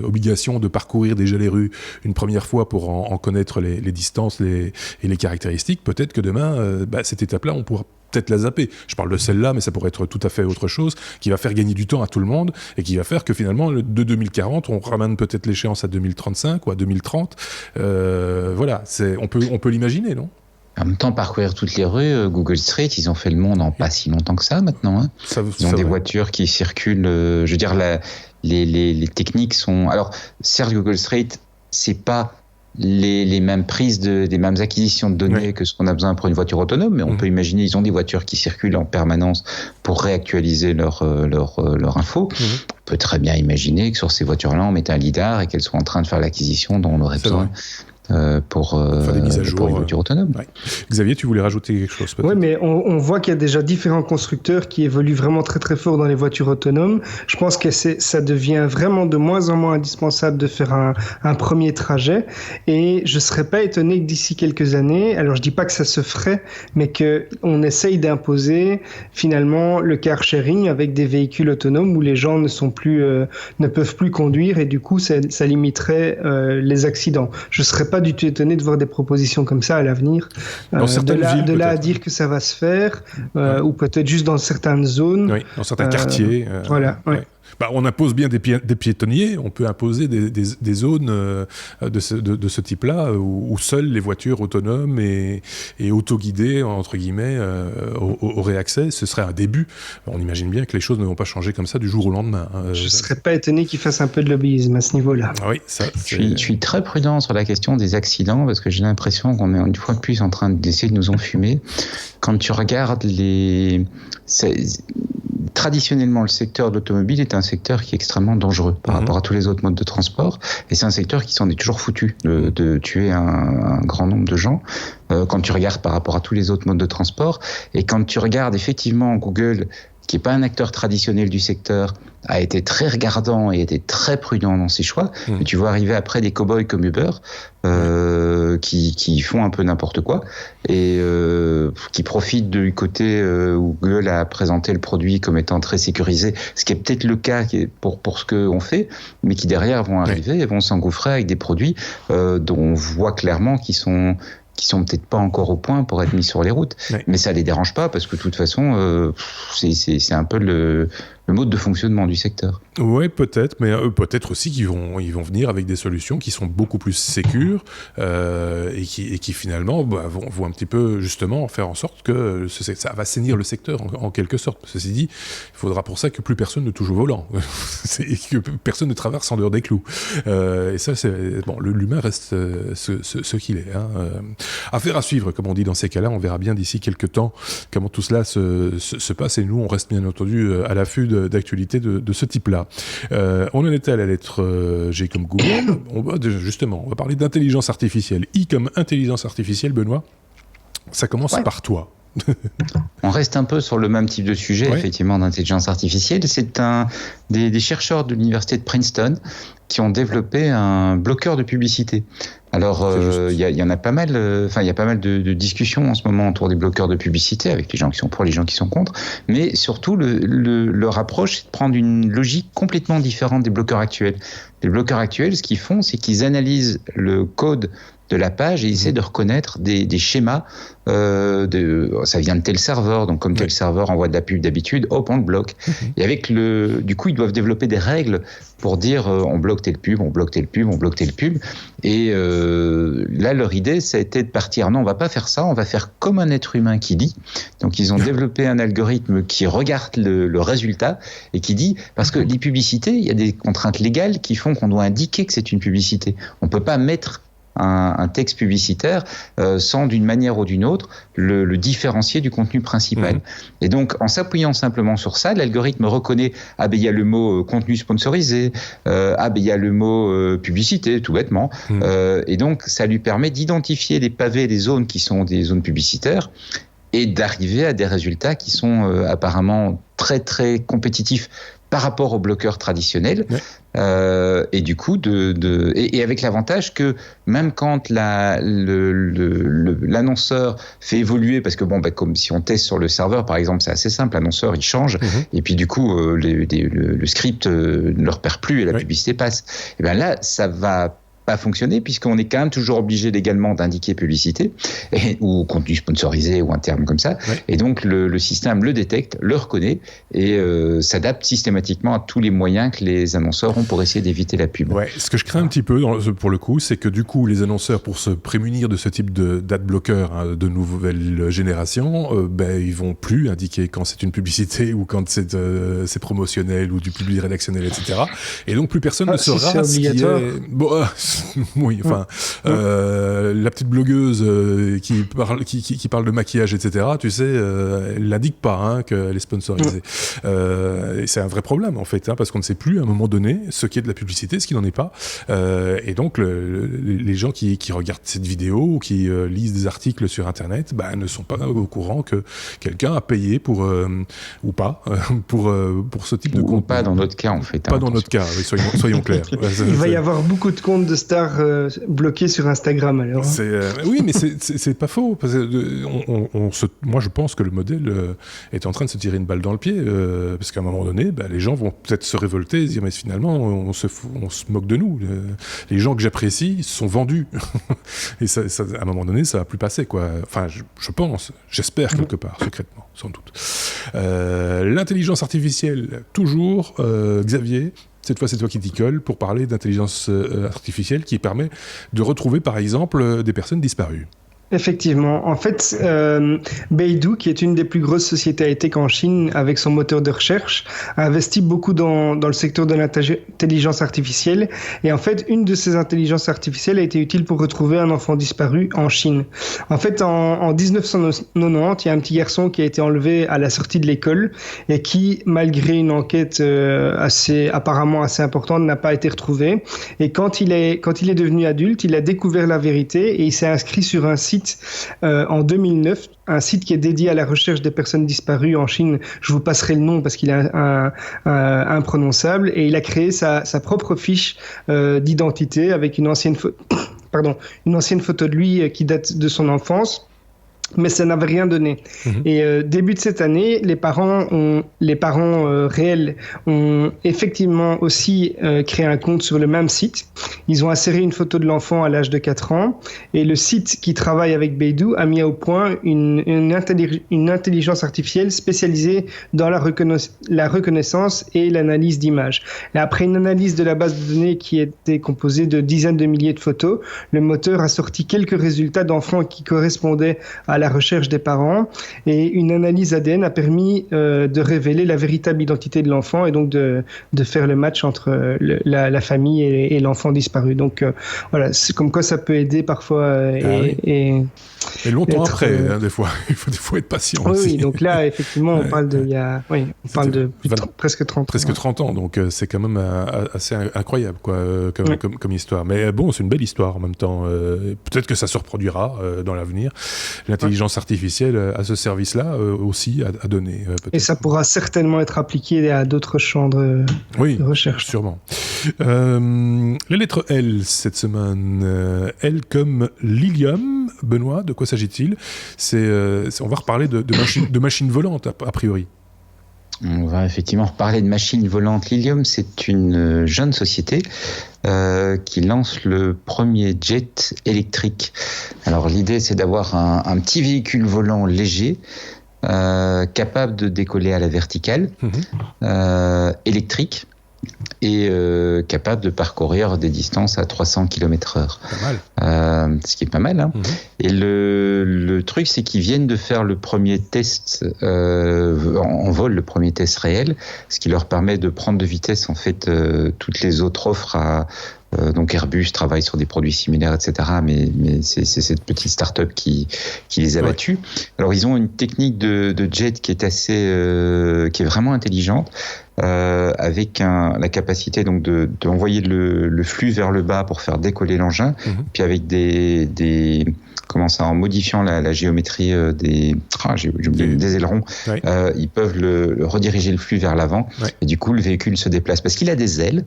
obligation de parcourir déjà les rues une première fois pour en connaître les distances et les caractéristiques. Peut-être que demain, cette étape-là, on pourra peut-être la zapper. Je parle de celle-là, mais ça pourrait être tout à fait autre chose, qui va faire gagner du temps à tout le monde et qui va faire que finalement, de 2040, on ramène peut-être l'échéance à 2035 ou à 2030. Voilà, on peut l'imaginer, non ? En même temps, parcourir toutes les rues, Google Street, ils ont fait le monde en pas si longtemps que ça maintenant. Hein. Ils ont des voitures qui circulent. Je veux dire, les techniques sont. Alors, certes, Google Street, c'est pas les mêmes prises des mêmes acquisitions de données que ce qu'on a besoin pour une voiture autonome, mais on peut imaginer, ils ont des voitures qui circulent en permanence pour réactualiser leur info. On peut très bien imaginer que sur ces voitures-là, on mette un lidar et qu'elles soient en train de faire l'acquisition dont on aurait besoin. Pour des mises à jour, une voiture autonome. Ouais. Xavier, tu voulais rajouter quelque chose peut-être ? Oui, mais on voit qu'il y a déjà différents constructeurs qui évoluent vraiment très très fort dans les voitures autonomes. Je pense que ça devient vraiment de moins en moins indispensable de faire un premier trajet, et je serais pas étonné que d'ici quelques années, alors je dis pas que ça se ferait, mais qu'on essaye d'imposer finalement le car sharing avec des véhicules autonomes où les gens ne peuvent plus conduire, et du coup ça limiterait les accidents. Je serais pas du tout étonné de voir des propositions comme ça à l'avenir. Dans certaines villes, de là à dire que ça va se faire, ou peut-être juste dans certaines zones. Oui, dans certains quartiers. Voilà. Ouais. On impose bien des piétonniers, on peut imposer des zones de ce type-là où seules les voitures autonomes et autoguidées, entre guillemets, auraient accès. Ce serait un début. On imagine bien que les choses ne vont pas changer comme ça du jour au lendemain. Je ne serais pas étonné qu'ils fassent un peu de lobbyisme à ce niveau-là. Ah oui, ça, je suis très prudent sur la question des accidents, parce que j'ai l'impression qu'on est une fois de plus en train d'essayer de nous enfumer. Quand tu regardes traditionnellement, le secteur de l'automobile est un secteur qui est extrêmement dangereux par rapport à tous les autres modes de transport, et c'est un secteur qui s'en est toujours foutu de tuer un grand nombre de gens quand tu regardes par rapport à tous les autres modes de transport. Et quand tu regardes effectivement Google, qui n'est pas un acteur traditionnel du secteur, a été très regardant et été très prudent dans ses choix. Et tu vois arriver après des cow-boys comme Uber qui font un peu n'importe quoi et qui profitent du côté où Google a présenté le produit comme étant très sécurisé, ce qui est peut-être le cas pour ce qu'on fait, mais qui derrière vont arriver et vont s'engouffrer avec des produits dont on voit clairement qu'ils sont peut-être pas encore au point pour être mis sur les routes, mais ça les dérange pas parce que de toute façon c'est un peu le mode de fonctionnement du secteur. Oui, peut-être, mais peut-être aussi qu'ils vont venir avec des solutions qui sont beaucoup plus sécures et qui finalement vont un petit peu justement faire en sorte que ça va assainir le secteur en quelque sorte. Ceci dit, il faudra pour ça que plus personne ne touche au volant, et que personne ne traverse en dehors des clous. Et ça, l'humain reste ce qu'il est. Affaire à suivre, comme on dit dans ces cas-là. On verra bien d'ici quelques temps comment tout cela se passe, et nous, on reste bien entendu à l'affût d'actualité de ce type-là. On en était à la lettre G comme Google. On va parler d'intelligence artificielle. I comme intelligence artificielle, Benoît. Ça commence par toi. On reste un peu sur le même type de sujet, effectivement, d'intelligence artificielle. C'est des chercheurs de l'université de Princeton qui ont développé un bloqueur de publicité. Alors, il y en a pas mal. Il y a pas mal de discussions en ce moment autour des bloqueurs de publicité avec les gens qui sont pour, les gens qui sont contre. Mais surtout, leur approche, c'est de prendre une logique complètement différente des bloqueurs actuels. Les bloqueurs actuels, ce qu'ils font, c'est qu'ils analysent le code de la page et essaient de reconnaître des schémas. Ça vient de tel serveur, donc comme tel serveur envoie de la pub d'habitude, hop, on le bloque. Et avec du coup, ils doivent développer des règles pour dire on bloque telle pub, on bloque telle pub, on bloque telle pub. Et là, leur idée, ça a été de partir. Non, on va pas faire ça, on va faire comme un être humain qui lit. Donc, ils ont développé un algorithme qui regarde le résultat et qui dit, parce que les publicités, il y a des contraintes légales qui font qu'on doit indiquer que c'est une publicité. On peut pas mettre un texte publicitaire sans d'une manière ou d'une autre le différencier du contenu principal. Et donc en s'appuyant simplement sur ça, l'algorithme reconnaît il y a le mot contenu sponsorisé, il y a le mot publicité tout bêtement, et donc ça lui permet d'identifier les pavés, les zones qui sont des zones publicitaires et d'arriver à des résultats qui sont apparemment très très compétitif par rapport aux bloqueurs traditionnels. Ouais. Et du coup, et avec l'avantage que même quand l'annonceur fait évoluer, parce que comme si on teste sur le serveur, par exemple, c'est assez simple, l'annonceur il change, et puis du coup le script ne repère plus et la publicité passe. Et bien là, ça va pas fonctionner puisqu'on est quand même toujours obligé légalement d'indiquer publicité ou contenu sponsorisé ou un terme comme ça. Ouais. Et donc le système le détecte, le reconnaît et s'adapte systématiquement à tous les moyens que les annonceurs ont pour essayer d'éviter la pub. Ouais, ce que je crains un petit peu pour le coup, c'est que du coup les annonceurs, pour se prémunir de ce type d'adblocker de nouvelle génération, ils vont plus indiquer quand c'est une publicité ou quand c'est promotionnel ou du public rédactionnel, etc. Et donc plus personne ne saura ce qui est... Oui, enfin, la petite blogueuse qui parle de maquillage, etc., tu sais, elle n'indique pas qu'elle est sponsorisée. Et c'est un vrai problème, en fait, parce qu'on ne sait plus, à un moment donné, ce qui est de la publicité, ce qui n'en est pas. Et donc, les gens qui regardent cette vidéo ou qui lisent des articles sur Internet ne sont pas au courant que quelqu'un a payé pour, ou pas, pour ce type de contenu. Ou pas dans notre cas, en fait. Pas dans notre cas, oui, soyons clairs. Il va y avoir beaucoup de comptes de stars bloqués sur Instagram alors. Oui, mais c'est pas faux. Parce que moi, je pense que le modèle est en train de se tirer une balle dans le pied, parce qu'à un moment donné, les gens vont peut-être se révolter et se dire mais finalement, on se moque de nous. Les gens que j'apprécie sont vendus. Et ça, à un moment donné, ça va plus passer, quoi. Enfin, je pense, j'espère quelque part, secrètement, sans doute. L'intelligence artificielle, toujours, Xavier. Cette fois, c'est toi qui t'y colle pour parler d'intelligence artificielle qui permet de retrouver, par exemple, des personnes disparues. Effectivement. En fait, Baidu, qui est une des plus grosses sociétés high-tech en Chine, avec son moteur de recherche, a investi beaucoup dans le secteur de l'intelligence artificielle. Et en fait, une de ces intelligences artificielles a été utile pour retrouver un enfant disparu en Chine. En fait, en 1990, il y a un petit garçon qui a été enlevé à la sortie de l'école et qui, malgré une enquête apparemment assez importante, n'a pas été retrouvé. Et quand il est devenu adulte, il a découvert la vérité et il s'est inscrit sur un site en 2009, un site qui est dédié à la recherche des personnes disparues en Chine. Je vous passerai le nom parce qu'il est imprononçable, et il a créé sa propre fiche d'identité avec une ancienne photo de lui qui date de son enfance. Mais ça n'avait rien donné. Et début de cette année, les parents réels ont effectivement aussi créé un compte sur le même site. Ils ont inséré une photo de l'enfant à l'âge de 4 ans. Et le site qui travaille avec Baidu a mis au point une intelligence artificielle spécialisée dans la reconnaissance et l'analyse d'images. Et après une analyse de la base de données qui était composée de dizaines de milliers de photos, le moteur a sorti quelques résultats d'enfants qui correspondaient à la recherche des parents, et une analyse ADN a permis de révéler la véritable identité de l'enfant et donc de faire le match entre la famille et l'enfant disparu. Donc voilà, c'est comme quoi ça peut aider parfois et longtemps après, des fois. Il faut être patient. Oui, donc là, effectivement, on parle de presque 30 ans. Presque 30 ans, donc c'est quand même assez incroyable, quoi, comme histoire. Mais bon, c'est une belle histoire en même temps. Peut-être que ça se reproduira dans l'avenir. L'intelligence artificielle à ce service-là aussi à donner. Et ça pourra certainement être appliqué à d'autres champs de recherche. Sûrement. La lettre L cette semaine. L comme Lilium. Benoît, de quoi s'agit-il ? On va reparler de machines volantes, a priori. On va effectivement reparler de machines volantes. Lilium, c'est une jeune société qui lance le premier jet électrique. Alors l'idée, c'est d'avoir un petit véhicule volant léger, capable de décoller à la verticale, électrique, et capable de parcourir des distances à 300 km/h. Ce qui est pas mal. Hein. Et le truc, c'est qu'ils viennent de faire le premier test en vol, le premier test réel, ce qui leur permet de prendre de vitesse en fait toutes les autres offres donc Airbus travaille sur des produits similaires, etc. Mais c'est cette petite start-up qui les a battus. Alors ils ont une technique de jet qui est vraiment intelligente. Avec la capacité donc d'envoyer le flux vers le bas pour faire décoller l'engin, puis avec des en modifiant la géométrie des ailerons, ils peuvent rediriger le flux vers l'avant, et du coup le véhicule se déplace parce qu'il a des ailes,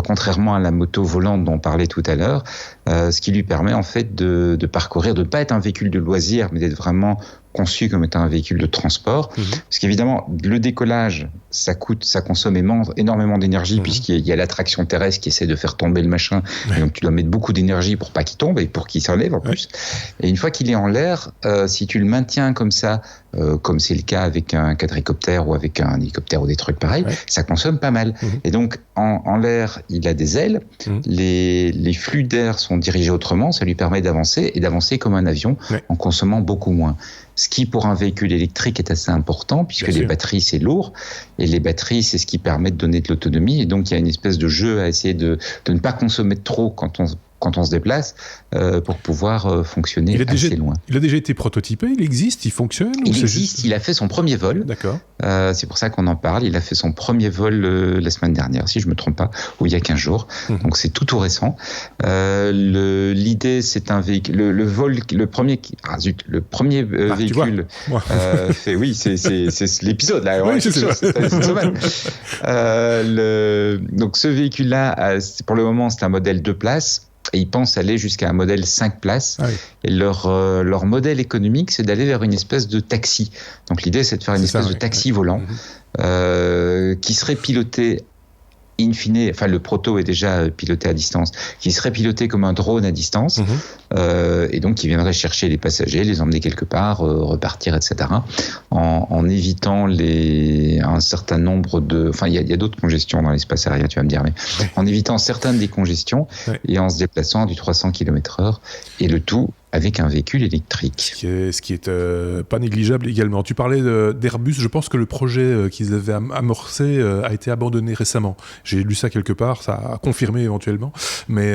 contrairement à la moto volante dont on parlait tout à l'heure, ce qui lui permet en fait de parcourir, de ne pas être un véhicule de loisir, mais d'être vraiment conçu comme étant un véhicule de transport. Parce qu'évidemment, le décollage, ça consomme énormément d'énergie, puisqu'il y a l'attraction terrestre qui essaie de faire tomber le machin, et donc tu dois mettre beaucoup d'énergie pour pas qu'il tombe et pour qu'il s'enlève en plus. Et une fois qu'il est en l'air, si tu le maintiens comme ça, comme c'est le cas avec un quadricoptère ou avec un hélicoptère ou des trucs pareils, ça consomme pas mal. Et donc, en l'air, il a des ailes, les flux d'air sont dirigés autrement, ça lui permet d'avancer, et d'avancer comme un avion, en consommant beaucoup moins. Ce qui, pour un véhicule électrique, est assez important, puisque les batteries, c'est lourd, et les batteries, c'est ce qui permet de donner de l'autonomie, et donc il y a une espèce de jeu à essayer de ne pas consommer trop quand on se déplace, pour pouvoir fonctionner assez loin. Il a déjà été prototypé, il existe, il fonctionne? Il existe, il a fait son premier vol. D'accord. C'est pour ça qu'on en parle. Il a fait son premier vol la semaine dernière, si je me trompe pas, ou il y a 15 jours. Donc c'est tout récent. L'idée, c'est un véhicule. Le premier véhicule fait. Oui, c'est l'épisode là. Oui, c'est cette semaine. Donc ce véhicule-là, pour le moment, c'est un modèle 2 places. Et ils pensent aller jusqu'à un modèle 5 places. Et leur modèle économique, c'est d'aller vers une espèce de taxi. Donc l'idée, c'est de faire une espèce de taxi volant qui serait piloté in fine, enfin le proto est déjà piloté à distance, qui serait piloté comme un drone à distance, et donc qui viendrait chercher les passagers, les emmener quelque part, repartir, etc. En évitant un certain nombre de... Enfin, il y a d'autres congestions dans l'espace aérien, tu vas me dire, mais en évitant certaines des congestions et en se déplaçant à du 300 km/h, et le tout avec un véhicule électrique. Ce qui est pas négligeable également. Tu parlais d'Airbus, je pense que le projet qu'ils avaient amorcé a été abandonné récemment. J'ai lu ça quelque part, ça a confirmé éventuellement, mais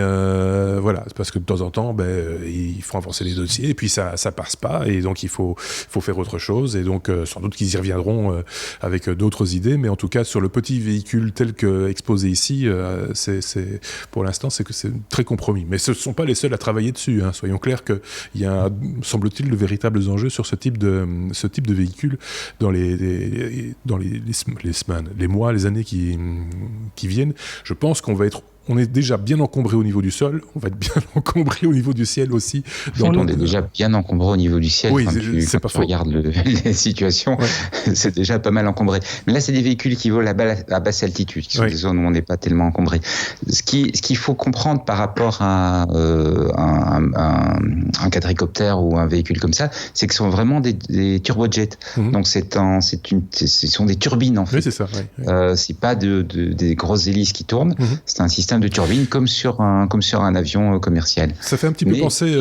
voilà, c'est parce que de temps en temps, ils font avancer les dossiers et puis ça passe pas, et donc il faut faire autre chose, et donc sans doute qu'ils y reviendront avec d'autres idées, mais en tout cas sur le petit véhicule tel que exposé ici, c'est pour l'instant c'est très compromis. Mais ce ne sont pas les seuls à travailler dessus, hein. Soyons clairs que il y a, semble-t-il, de véritables enjeux sur ce type de véhicule dans les semaines, les mois, les années qui viennent. Je pense on est déjà bien encombré au niveau du sol, on va être bien encombré au niveau du ciel aussi. On est déjà bien encombré au niveau du ciel. Oui, quand tu regardes les situations, c'est déjà pas mal encombré. Mais là, c'est des véhicules qui volent à basse altitude, qui sont des zones où on n'est pas tellement encombré. Ce qu'il faut comprendre par rapport à un quadricoptère ou un véhicule comme ça, c'est que ce sont vraiment des turbojets. Donc ce sont des turbines en fait. Oui, c'est ça. C'est pas des grosses hélices qui tournent. C'est un système de turbine comme sur un avion commercial. Ça fait un petit peu penser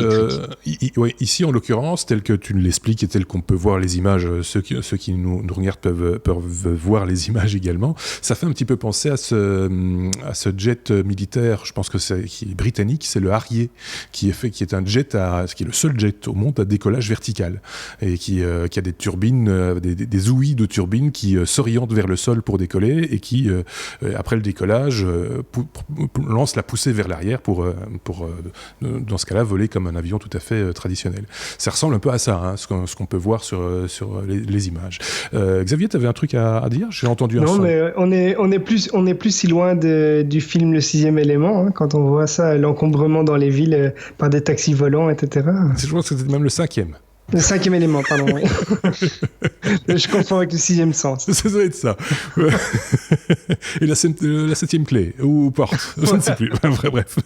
ici en l'occurrence, tel que tu l'expliques et tel qu'on peut voir les images, ceux qui nous regardent peuvent voir les images également. Ça fait un petit peu penser à ce jet militaire, je pense que qui est britannique, c'est le Harrier, qui est un jet qui est le seul jet au monde à décollage vertical, et qui a des turbines, des ouïes de turbines qui s'orientent vers le sol pour décoller, et qui après le décollage lance la poussée vers l'arrière pour dans ce cas-là voler comme un avion tout à fait traditionnel. Ça ressemble un peu à ça, hein, ce qu'on peut voir sur les images. Xavier, tu avais un truc à dire? J'ai entendu un son. Non, mais on est plus si loin du film Le Sixième Élément, hein, quand on voit ça, l'encombrement dans les villes par des taxis volants, etc. Je pense que c'était même le 5e. Le 5e élément, pardon, oui. Je confonds avec le 6e sens. Ça doit être ça. Et la 7e clé, ou porte, je ne sais plus. Bref.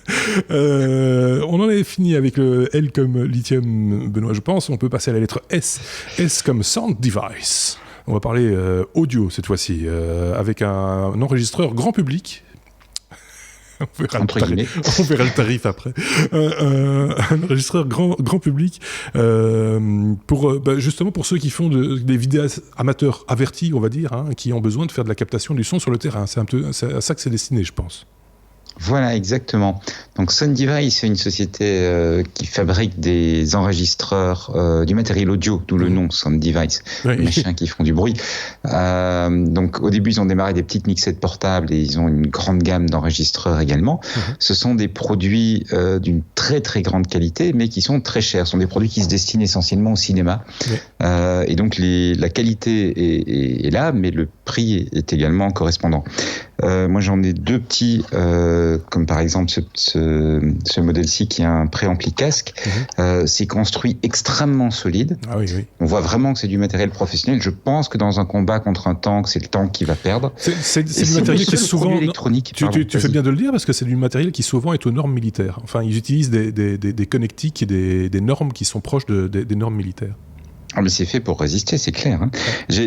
On en est fini avec le L comme lithium, Benoît, je pense. On peut passer à la lettre S. S comme sound device. On va parler audio cette fois-ci, avec un enregistreur grand public. On verra le tarif après. Un enregistreur grand public justement pour ceux qui font des vidéastes amateurs avertis, on va dire, hein, qui ont besoin de faire de la captation du son sur le terrain. C'est à ça que c'est destiné, je pense. Voilà, exactement. Donc Sound Device, c'est une société qui fabrique des enregistreurs, du matériel audio, d'où le nom Sound Device, Oui. des machins qui font du bruit. Donc au début, ils ont démarré des petites mixettes portables et ils ont une grande gamme d'enregistreurs également. Ce sont des produits d'une très très grande qualité, mais qui sont très chers. Ce sont des produits qui se destinent essentiellement au cinéma. Et donc la qualité est là, mais le prix est également correspondant. Moi, j'en ai deux petits, comme par exemple ce modèle-ci qui a un préampli casque. C'est construit extrêmement solide. Ah oui, oui. On voit vraiment que c'est du matériel professionnel. Je pense que dans un combat contre un tank, c'est le tank qui va perdre. C'est du matériel qui est souvent électronique. Tu fais bien de le dire parce que c'est du matériel qui souvent est aux normes militaires. Enfin, ils utilisent des connectiques et des normes qui sont proches des normes militaires. Ah mais c'est fait pour résister, c'est clair. Hein.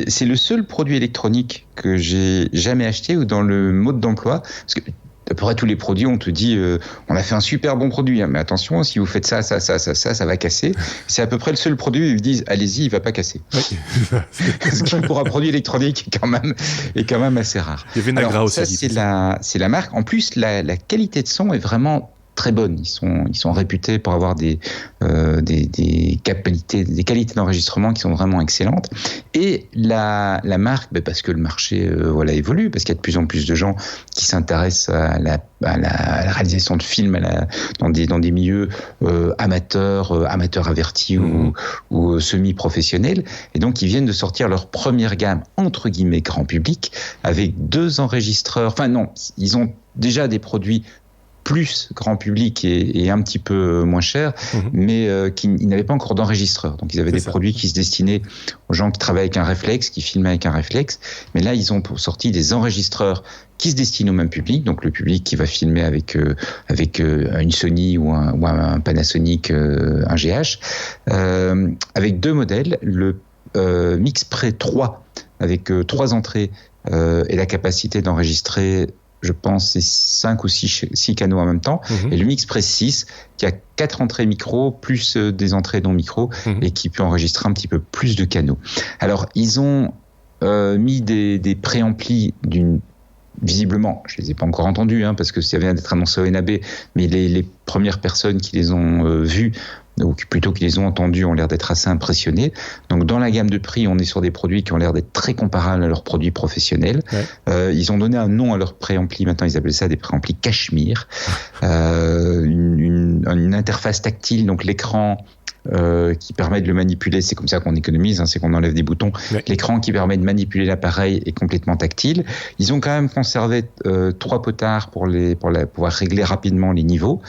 C'est le seul produit électronique que j'ai jamais acheté ou dans le mode d'emploi, parce que à peu près tous les produits, on te dit, on a fait un super bon produit, hein, mais attention, si vous faites ça va casser. C'est à peu près le seul produit où ils disent, allez-y, il va pas casser. Oui. Ce qui pour un produit électronique est quand même assez rare. Il y avait Nagra aussi. Ça, c'est la marque. En plus, la qualité de son est vraiment très bonne. Ils sont réputés pour avoir des qualités d'enregistrement qui sont vraiment excellentes. Et la marque, parce que le marché évolue, parce qu'il y a de plus en plus de gens qui s'intéressent à la réalisation de films dans des milieux amateurs avertis ou semi-professionnels. Et donc, ils viennent de sortir leur première gamme, entre guillemets, grand public, avec 2 enregistreurs. Enfin non, ils ont déjà des produits plus grand public et un petit peu moins cher, mais ils n'avaient pas encore d'enregistreur. Donc ils avaient produits qui se destinaient aux gens qui travaillent avec un réflexe, qui filmaient avec un réflexe. Mais là, ils ont sorti des enregistreurs qui se destinent au même public, donc le public qui va filmer avec une Sony ou un Panasonic, un GH, avec 2 modèles, le MixPre 3 avec 3 entrées et la capacité d'enregistrer, je pense, c'est 5 ou 6 canaux en même temps. Et le MixPre 6, qui a 4 entrées micro, plus des entrées non micro, et qui peut enregistrer un petit peu plus de canaux. Alors, ils ont mis des préamplis visiblement, je les ai pas encore entendus, parce que ça vient d'être annoncé au NAB, mais les premières personnes qui les ont vus, ou plutôt qui les ont entendus, ont l'air d'être assez impressionnés. Donc dans la gamme de prix, on est sur des produits qui ont l'air d'être très comparables à leurs produits professionnels. Ils ont donné un nom à leurs préamplis, maintenant ils appellent ça des préamplis Cachemire. Une interface tactile, donc l'écran qui permet de le manipuler, c'est comme ça qu'on économise, c'est qu'on enlève des boutons. L'écran qui permet de manipuler l'appareil est complètement tactile. Ils ont quand même conservé 3 potards pour pouvoir régler rapidement les niveaux.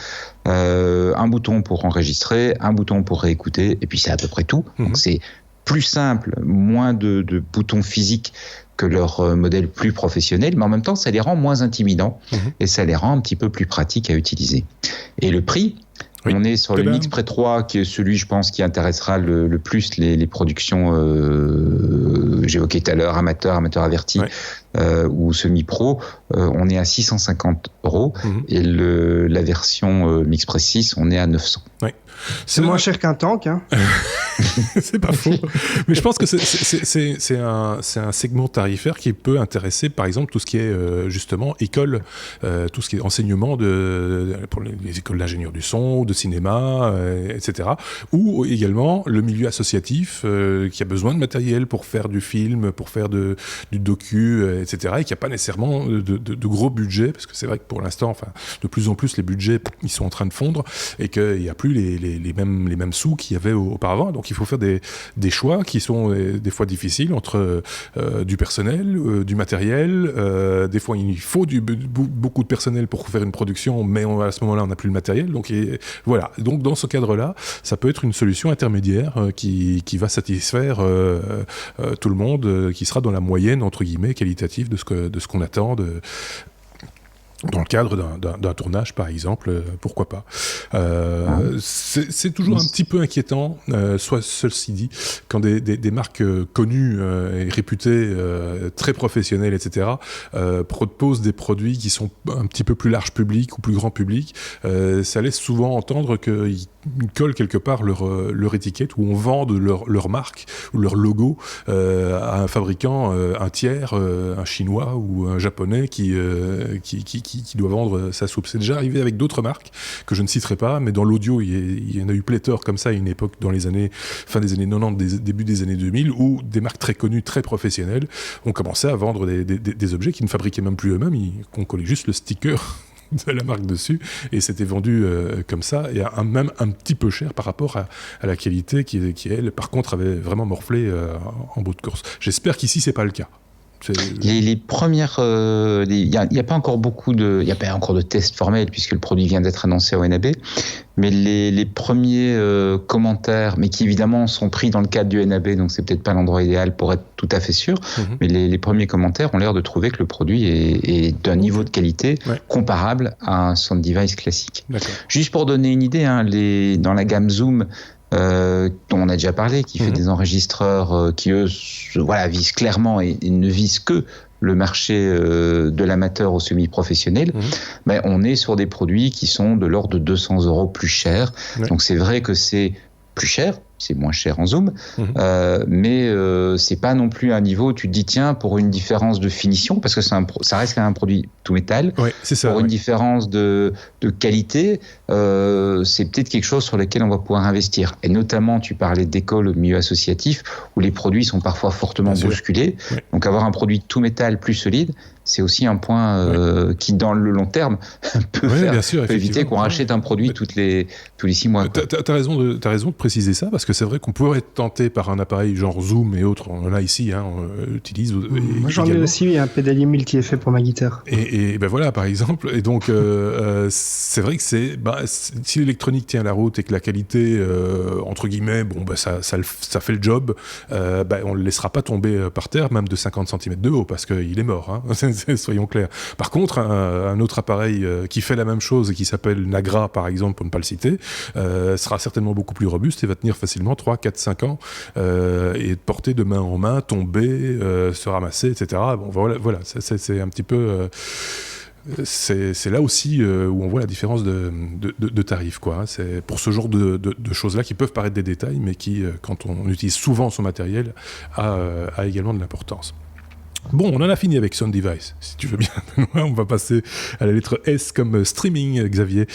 Un bouton pour enregistrer, un bouton pour réécouter, et puis c'est à peu près tout. Donc c'est plus simple, moins de boutons physiques que leur modèle plus professionnel, mais en même temps ça les rend moins intimidants et ça les rend un petit peu plus pratiques à utiliser. Et le prix, on est sur le MixPre 3, qui est celui, je pense, qui intéressera le plus les productions, j'évoquais tout à l'heure, amateurs avertis, ou semi-pro. On est à 650 €, et la version MixPre 6, on est à 900. C'est moins cher qu'un tank, hein. C'est pas faux. Mais je pense que c'est un segment tarifaire qui peut intéresser, par exemple, tout ce qui est justement école, tout ce qui est enseignement pour les écoles d'ingénieurs du son, de cinéma, etc. Ou également le milieu associatif qui a besoin de matériel pour faire du film, pour faire du docu, etc. Et qui n'a pas nécessairement de gros budget, parce que c'est vrai que pour l'instant, de plus en plus, les budgets, ils sont en train de fondre et qu'il n'y a plus les mêmes sous qu'il y avait auparavant. Donc il faut faire des choix qui sont des fois difficiles entre du personnel, du matériel. Des fois, il faut beaucoup de personnel pour faire une production, mais à ce moment-là, on n'a plus le matériel. Donc voilà. Donc dans ce cadre-là, ça peut être une solution intermédiaire qui va satisfaire tout le monde, qui sera dans la moyenne, entre guillemets, qualitative de ce qu'on attend dans le cadre d'un tournage, par exemple, pourquoi pas. C'est toujours un petit peu inquiétant, ceci dit, quand des marques connues et réputées, très professionnelles, etc., proposent des produits qui sont un petit peu plus large public ou plus grand public. Ça laisse souvent entendre qu'ils collent quelque part leur étiquette, ou on vende leur marque ou leur logo à un fabricant, un tiers, un chinois ou un japonais qui qui doit vendre sa soupe. C'est déjà arrivé avec d'autres marques que je ne citerai pas, mais dans l'audio, il y en a eu pléthore comme ça à une époque dans les années, fin des années 90, début des années 2000, où des marques très connues, très professionnelles, ont commencé à vendre des objets qu'ils ne fabriquaient même plus eux-mêmes, qu'on collait juste le sticker de la marque dessus, et c'était vendu comme ça, et même un petit peu cher par rapport à la qualité qui elle, par contre, avait vraiment morflé en bout de course. J'espère qu'ici, c'est pas le cas. Les premières, il n'y a pas encore il n'y a pas encore de tests formels puisque le produit vient d'être annoncé au NAB, mais les premiers commentaires, mais qui évidemment sont pris dans le cadre du NAB, donc c'est peut-être pas l'endroit idéal pour être tout à fait sûr, mais les premiers commentaires ont l'air de trouver que le produit est d'un niveau de qualité comparable à un sound device classique. D'accord. Juste pour donner une idée, dans la gamme Zoom, dont on a déjà parlé, qui fait des enregistreurs qui eux visent clairement et ne visent que le marché de l'amateur au semi-professionnel, on est sur des produits qui sont de l'ordre de 200 € plus chers. Donc c'est vrai que c'est plus cher, c'est moins cher en Zoom, mais c'est pas non plus un niveau où tu te dis tiens, pour une différence de finition, parce que ça reste quand même un produit tout métal, pour une différence de qualité, c'est peut-être quelque chose sur lequel on va pouvoir investir. Et notamment, tu parlais d'écoles au milieu associatif, où les produits sont parfois fortement bousculés, donc avoir un produit tout métal plus solide, c'est aussi un point qui, dans le long terme, peut éviter qu'on rachète un produit tous les 6 mois. T'as raison de préciser ça, parce que c'est vrai qu'on pourrait être tenté par un appareil genre Zoom et autres, on en a ici, on utilise. Moi j'en ai aussi un pédalier multi-effet pour ma guitare. Et ben voilà, par exemple. Et donc, c'est vrai que si l'électronique tient la route et que la qualité, entre guillemets, ça fait le job, on ne le laissera pas tomber par terre, même de 50 cm de haut, parce qu'il est mort. Soyons clairs. Par contre, un autre appareil qui fait la même chose et qui s'appelle Nagra, par exemple, pour ne pas le citer, sera certainement beaucoup plus robuste et va tenir facilement 3, 4, 5 ans et porter de main en main, tomber, se ramasser, etc. Bon, voilà, c'est un petit peu... c'est là aussi où on voit la différence de tarifs, quoi. C'est pour ce genre de choses-là qui peuvent paraître des détails, mais qui, quand on utilise souvent son matériel, a également de l'importance. Bon, on en a fini avec Sound Device, si tu veux bien, Benoît. On va passer à la lettre S comme streaming, Xavier,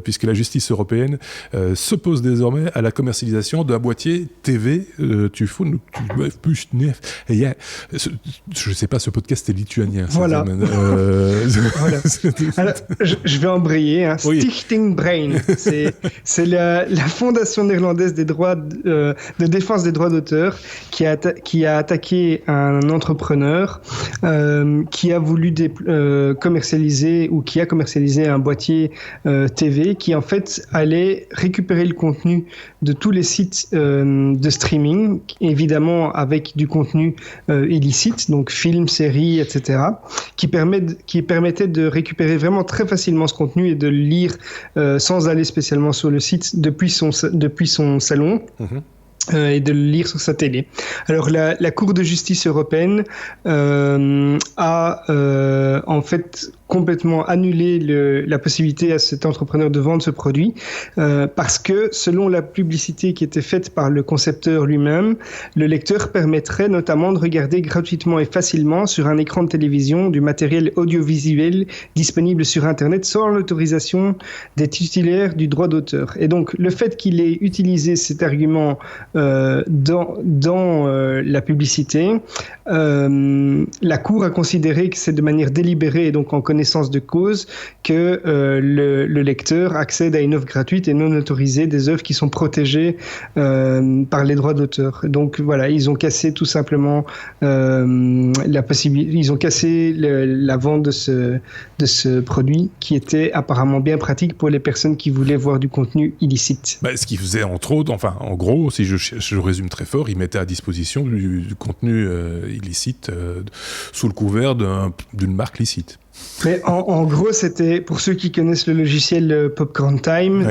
puisque la justice européenne s'oppose désormais à la commercialisation d'un boîtier TV. Je sais pas, ce podcast est lituanien. Voilà. Voilà. Alors, je vais embrayer. Stichting Brain, c'est la fondation néerlandaise des droits de défense des droits d'auteur qui a attaqué un entrepreneur qui a voulu commercialiser ou qui a commercialisé un boîtier TV qui en fait allait récupérer le contenu de tous les sites de streaming, évidemment avec du contenu illicite, donc films, séries, etc., qui permettait de récupérer vraiment très facilement ce contenu et de le lire sans aller spécialement sur le site depuis son salon. Et de le lire sur sa télé. Alors la Cour de justice européenne a en fait complètement annulé la possibilité à cet entrepreneur de vendre ce produit parce que selon la publicité qui était faite par le concepteur lui-même, le lecteur permettrait notamment de regarder gratuitement et facilement sur un écran de télévision du matériel audiovisuel disponible sur Internet sans l'autorisation des titulaires du droit d'auteur. Et donc le fait qu'il ait utilisé cet argument dans la publicité, la Cour a considéré que c'est de manière délibérée et donc en connaissance de cause que le lecteur accède à une œuvre gratuite et non autorisée, des œuvres qui sont protégées par les droits d'auteur. Donc voilà, ils ont cassé tout simplement la possibilité, ils ont cassé la vente de ce produit qui était apparemment bien pratique pour les personnes qui voulaient voir du contenu illicite. Ce qui faisait entre autres, en gros, si je résume très fort, ils mettaient à disposition du contenu illicite sous le couvert d'une marque licite. Mais en gros, c'était, pour ceux qui connaissent le logiciel Popcorn Time,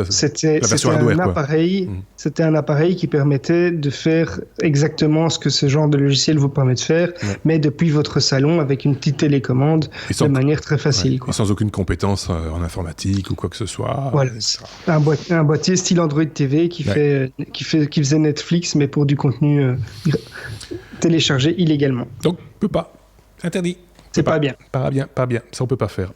c'était un appareil qui permettait de faire exactement ce que ce genre de logiciel vous permet de faire, mais depuis votre salon avec une petite télécommande de manière très facile. Et sans aucune compétence en informatique ou quoi que ce soit. Voilà. Un boîtier style Android TV qui faisait Netflix, mais pour du contenu téléchargé illégalement. Donc, peut pas. Interdit. C'est pas bien. Pas bien. Ça, on peut pas faire.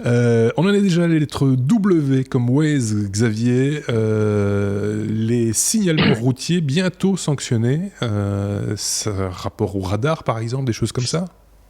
On en est déjà à la lettre W comme Waze, Xavier. Les signalements routiers bientôt sanctionnés. Rapport au radar, par exemple, des choses comme ça.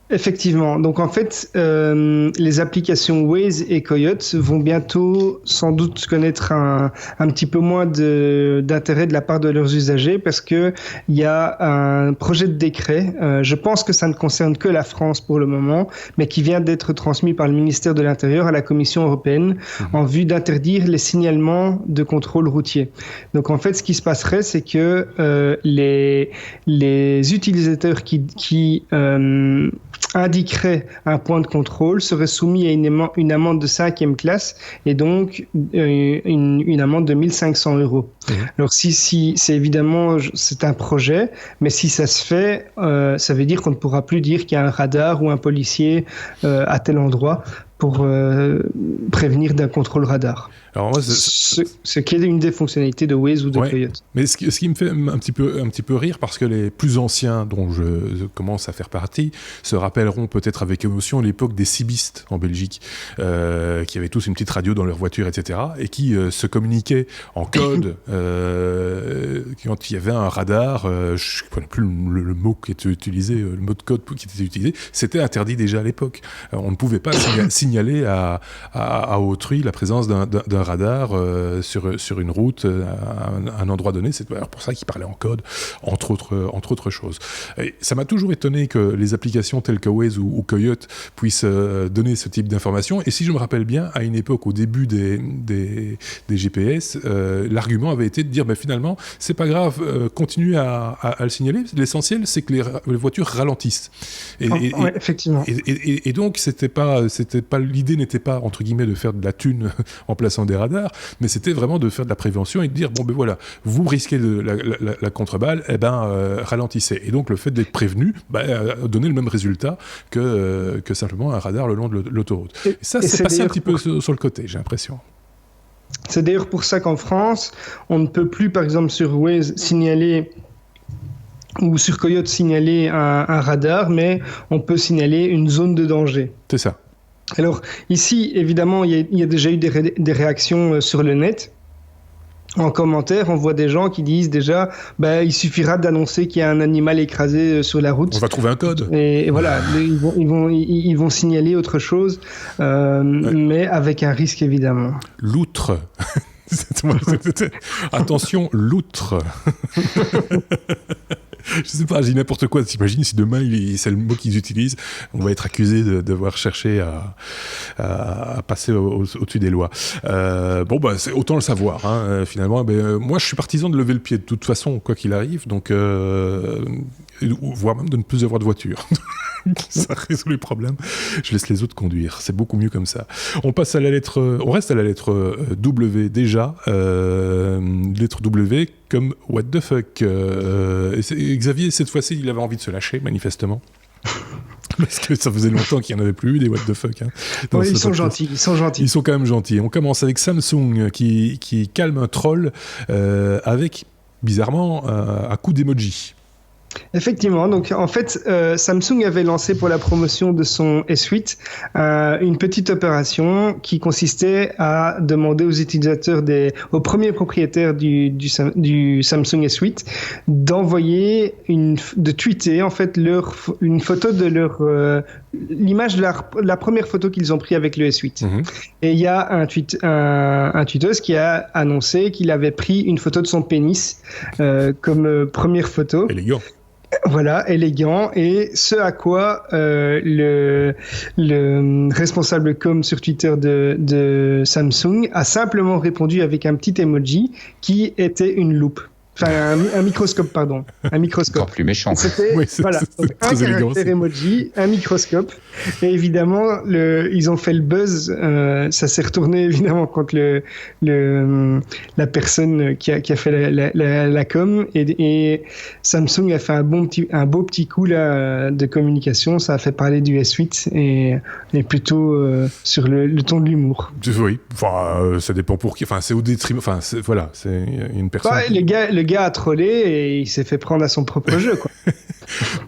Effectivement. Donc en fait, les applications Waze et Coyote vont bientôt sans doute connaître un petit peu moins d'intérêt de la part de leurs usagers parce que il y a un projet de décret. Je pense que ça ne concerne que la France pour le moment, mais qui vient d'être transmis par le ministère de l'Intérieur à la Commission européenne en vue d'interdire les signalements de contrôle routier. Donc en fait, ce qui se passerait, c'est que les utilisateurs qui indiquerait un point de contrôle serait soumis à une amende de 5e classe et donc une amende de 1 500 €. Alors si c'est évidemment c'est un projet, mais si ça se fait, ça veut dire qu'on ne pourra plus dire qu'il y a un radar ou un policier à tel endroit pour prévenir d'un contrôle radar. Alors moi, ce qui est une des fonctionnalités de Waze ou de Coyote. Mais ce qui me fait un petit peu rire, parce que les plus anciens dont je commence à faire partie se rappelleront peut-être avec émotion l'époque des cibistes en Belgique, qui avaient tous une petite radio dans leur voiture, etc., et qui se communiquaient en code quand il y avait un radar. Je ne connais plus le mot qui était utilisé, le mot de code qui était utilisé. C'était interdit déjà à l'époque. On ne pouvait pas signaler à autrui la présence d'un radar sur une route à un endroit donné. C'est pour ça qu'ils parlaient en code, entre autres choses. Et ça m'a toujours étonné que les applications telles que Waze ou Coyote puissent donner ce type d'informations. Et si je me rappelle bien, à une époque, au début des GPS, l'argument avait été de dire finalement, c'est pas grave, continuez à le signaler. L'essentiel, c'est que les voitures ralentissent. Effectivement. Et donc, l'idée n'était pas, entre guillemets, de faire de la thune en plaçant des radars, mais c'était vraiment de faire de la prévention et de dire, voilà, vous risquez la contre-balle, ralentissez. Et donc, le fait d'être prévenu a donné le même résultat que simplement un radar le long de l'autoroute. Et ça, c'est passé un petit peu sur le côté, j'ai l'impression. C'est d'ailleurs pour ça qu'en France, on ne peut plus, par exemple, sur Waze, signaler ou sur Coyote signaler un radar, mais on peut signaler une zone de danger. C'est ça. Alors ici, évidemment, il y a déjà eu des réactions sur le net. En commentaire, on voit des gens qui disent déjà, il suffira d'annoncer qu'il y a un animal écrasé sur la route. On va trouver un code. Et voilà, ils vont signaler autre chose, mais avec un risque évidemment. Loutre. Attention, loutre. Je sais pas, je dis n'importe quoi. T'imagines si demain c'est le mot qu'ils utilisent, on va être accusé de devoir chercher à passer au-dessus des lois. C'est autant le savoir. Finalement, moi, je suis partisan de lever le pied de toute façon, quoi qu'il arrive. Donc, voire même de ne plus avoir de voiture. Ça résout les problèmes. Je laisse les autres conduire. C'est beaucoup mieux comme ça. On reste à la lettre W déjà. Lettre W comme what the fuck. Xavier, cette fois-ci, il avait envie de se lâcher, manifestement. Parce que ça faisait longtemps qu'il n'y en avait plus eu des what the fuck. Ils sont gentils. Ils sont quand même gentils. On commence avec Samsung qui calme un troll avec, bizarrement, un coup d'emoji. Effectivement, donc en fait, Samsung avait lancé pour la promotion de son S8 une petite opération qui consistait à demander aux utilisateurs, aux premiers propriétaires du Samsung S8 d'envoyer de tweeter en fait une photo de l'image de la première photo qu'ils ont pris avec le S8. Et il y a un tweeteuse qui a annoncé qu'il avait pris une photo de son pénis comme première photo. Élégant. Voilà, élégant. Et ce à quoi le responsable com sur Twitter de Samsung a simplement répondu avec un petit emoji qui était une loupe. Enfin, un microscope, pardon. Un microscope. Encore plus méchant. C'était donc, un caractère emoji, un microscope. Et évidemment, ils ont fait le buzz. Ça s'est retourné évidemment contre la personne qui a fait la com. Et Samsung a fait un beau petit coup là, de communication. Ça a fait parler du S8 et plutôt sur le ton de l'humour. Oui, ça dépend pour qui. Enfin, c'est au détriment. Enfin, c'est une personne. Le gars a trollé et il s'est fait prendre à son propre jeu, quoi.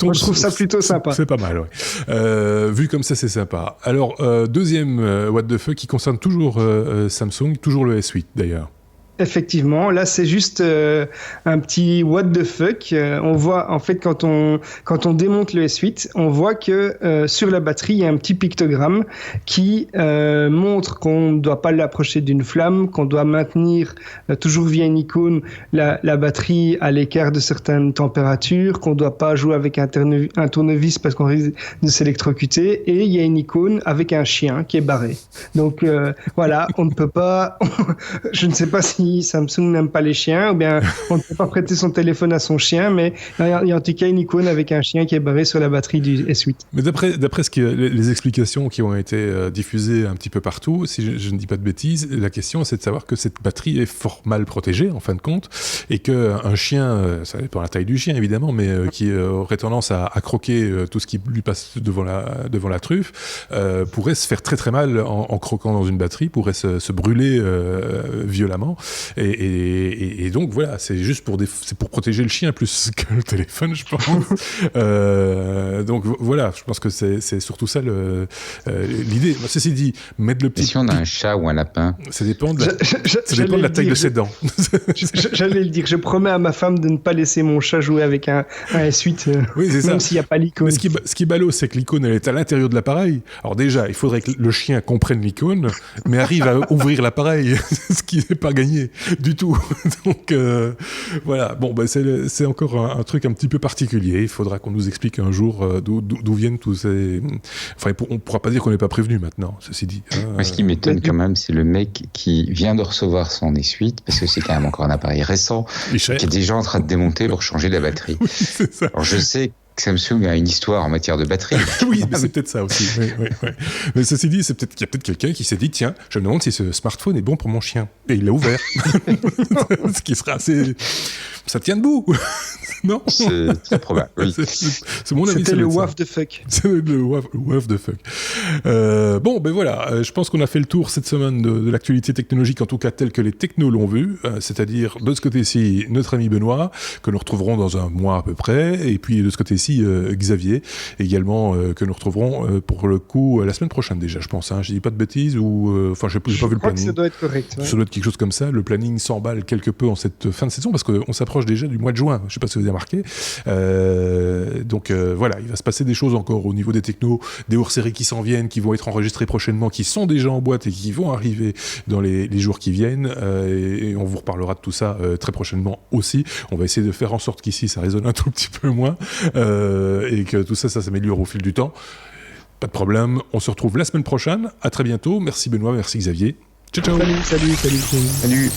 Moi, je trouve ça plutôt sympa. C'est pas mal, ouais. Vu comme ça, c'est sympa. Alors, deuxième what the fuck qui concerne toujours Samsung, toujours le S8 d'ailleurs. Effectivement, là c'est juste un petit what the fuck. On voit en fait quand on démonte le S8, on voit que sur la batterie il y a un petit pictogramme qui montre qu'on ne doit pas l'approcher d'une flamme, qu'on doit maintenir toujours via une icône la batterie à l'écart de certaines températures, qu'on ne doit pas jouer avec un tournevis parce qu'on risque de s'électrocuter, et il y a une icône avec un chien qui est barré. Donc voilà, on ne peut pas. Je ne sais pas si Samsung n'aime pas les chiens, ou bien on ne peut pas prêter son téléphone à son chien, mais il y a en tout cas une icône avec un chien qui est barré sur la batterie du S8. Mais d'après les explications qui ont été diffusées un petit peu partout, si je ne dis pas de bêtises, la question c'est de savoir que cette batterie est fort mal protégée en fin de compte, et qu'un chien, ça dépend de la taille du chien évidemment, mais qui aurait tendance à croquer tout ce qui lui passe devant la truffe, pourrait se faire très très mal en croquant dans une batterie, pourrait se brûler violemment. Et donc voilà, c'est juste c'est pour protéger le chien plus que le téléphone, je pense. Donc voilà, je pense que c'est surtout ça l'idée. Ceci dit, mettre le petit. Et si on a un chat ou un lapin, ça dépend de la taille de ses dents. J'allais le dire. Je promets à ma femme de ne pas laisser mon chat jouer avec un S8, oui, c'est même ça. s'il n'y a pas l'icône. Mais ce qui est ballot, c'est que l'icône elle est à l'intérieur de l'appareil. Alors déjà, il faudrait que le chien comprenne l'icône, mais arrive à ouvrir l'appareil, ce qui n'est pas gagné du tout. Donc voilà, bon, c'est encore un truc un petit peu particulier. Il faudra qu'on nous explique un jour d'où viennent tous ces. Enfin, on pourra pas dire qu'on n'est pas prévenu maintenant, ceci dit. Moi, ce qui m'étonne quand même, c'est le mec qui vient de recevoir son S8, parce que c'est quand même encore un appareil récent, qui est déjà en train de démonter pour changer la batterie. Oui, c'est ça. Alors je sais que Samsung a une histoire en matière de batterie. Oui, mais c'est peut-être ça aussi. Oui. Mais ceci dit, qu'il y a peut-être quelqu'un qui s'est dit, tiens, je me demande si ce smartphone est bon pour mon chien. Et il l'a ouvert. Ce qui sera assez. Ça tient debout. Non ? C'est très probable, oui. C'est mon avis. C'était le WAF de fuck. C'est le WAF de fuck. Bon, ben voilà, je pense qu'on a fait le tour cette semaine de l'actualité technologique, en tout cas telle que les technos l'ont vue, c'est-à-dire de ce côté-ci, notre ami Benoît, que nous retrouverons dans un mois à peu près, et puis de ce côté-ci, Xavier, également, que nous retrouverons pour le coup la semaine prochaine déjà, je pense. Je dis pas de bêtises, ou enfin, je n'ai pas vu le planning. Ça doit être correct. Ouais. Ça doit être quelque chose comme ça. Le planning s'emballe quelque peu en cette fin de saison, parce qu'on s'approche déjà du mois de juin. Je ne sais pas si vous avez remarqué. Donc voilà, il va se passer des choses encore au niveau des technos, des hors-séries qui s'en viennent, qui vont être enregistrés prochainement, qui sont déjà en boîte et qui vont arriver dans les jours qui viennent, et on vous reparlera de tout ça très prochainement aussi. On va essayer de faire en sorte qu'ici ça résonne un tout petit peu moins, et que tout ça s'améliore au fil du temps. Pas de problème, on se retrouve la semaine prochaine. À très bientôt. Merci Benoît, merci Xavier. Ciao, ciao. Salut. Salut.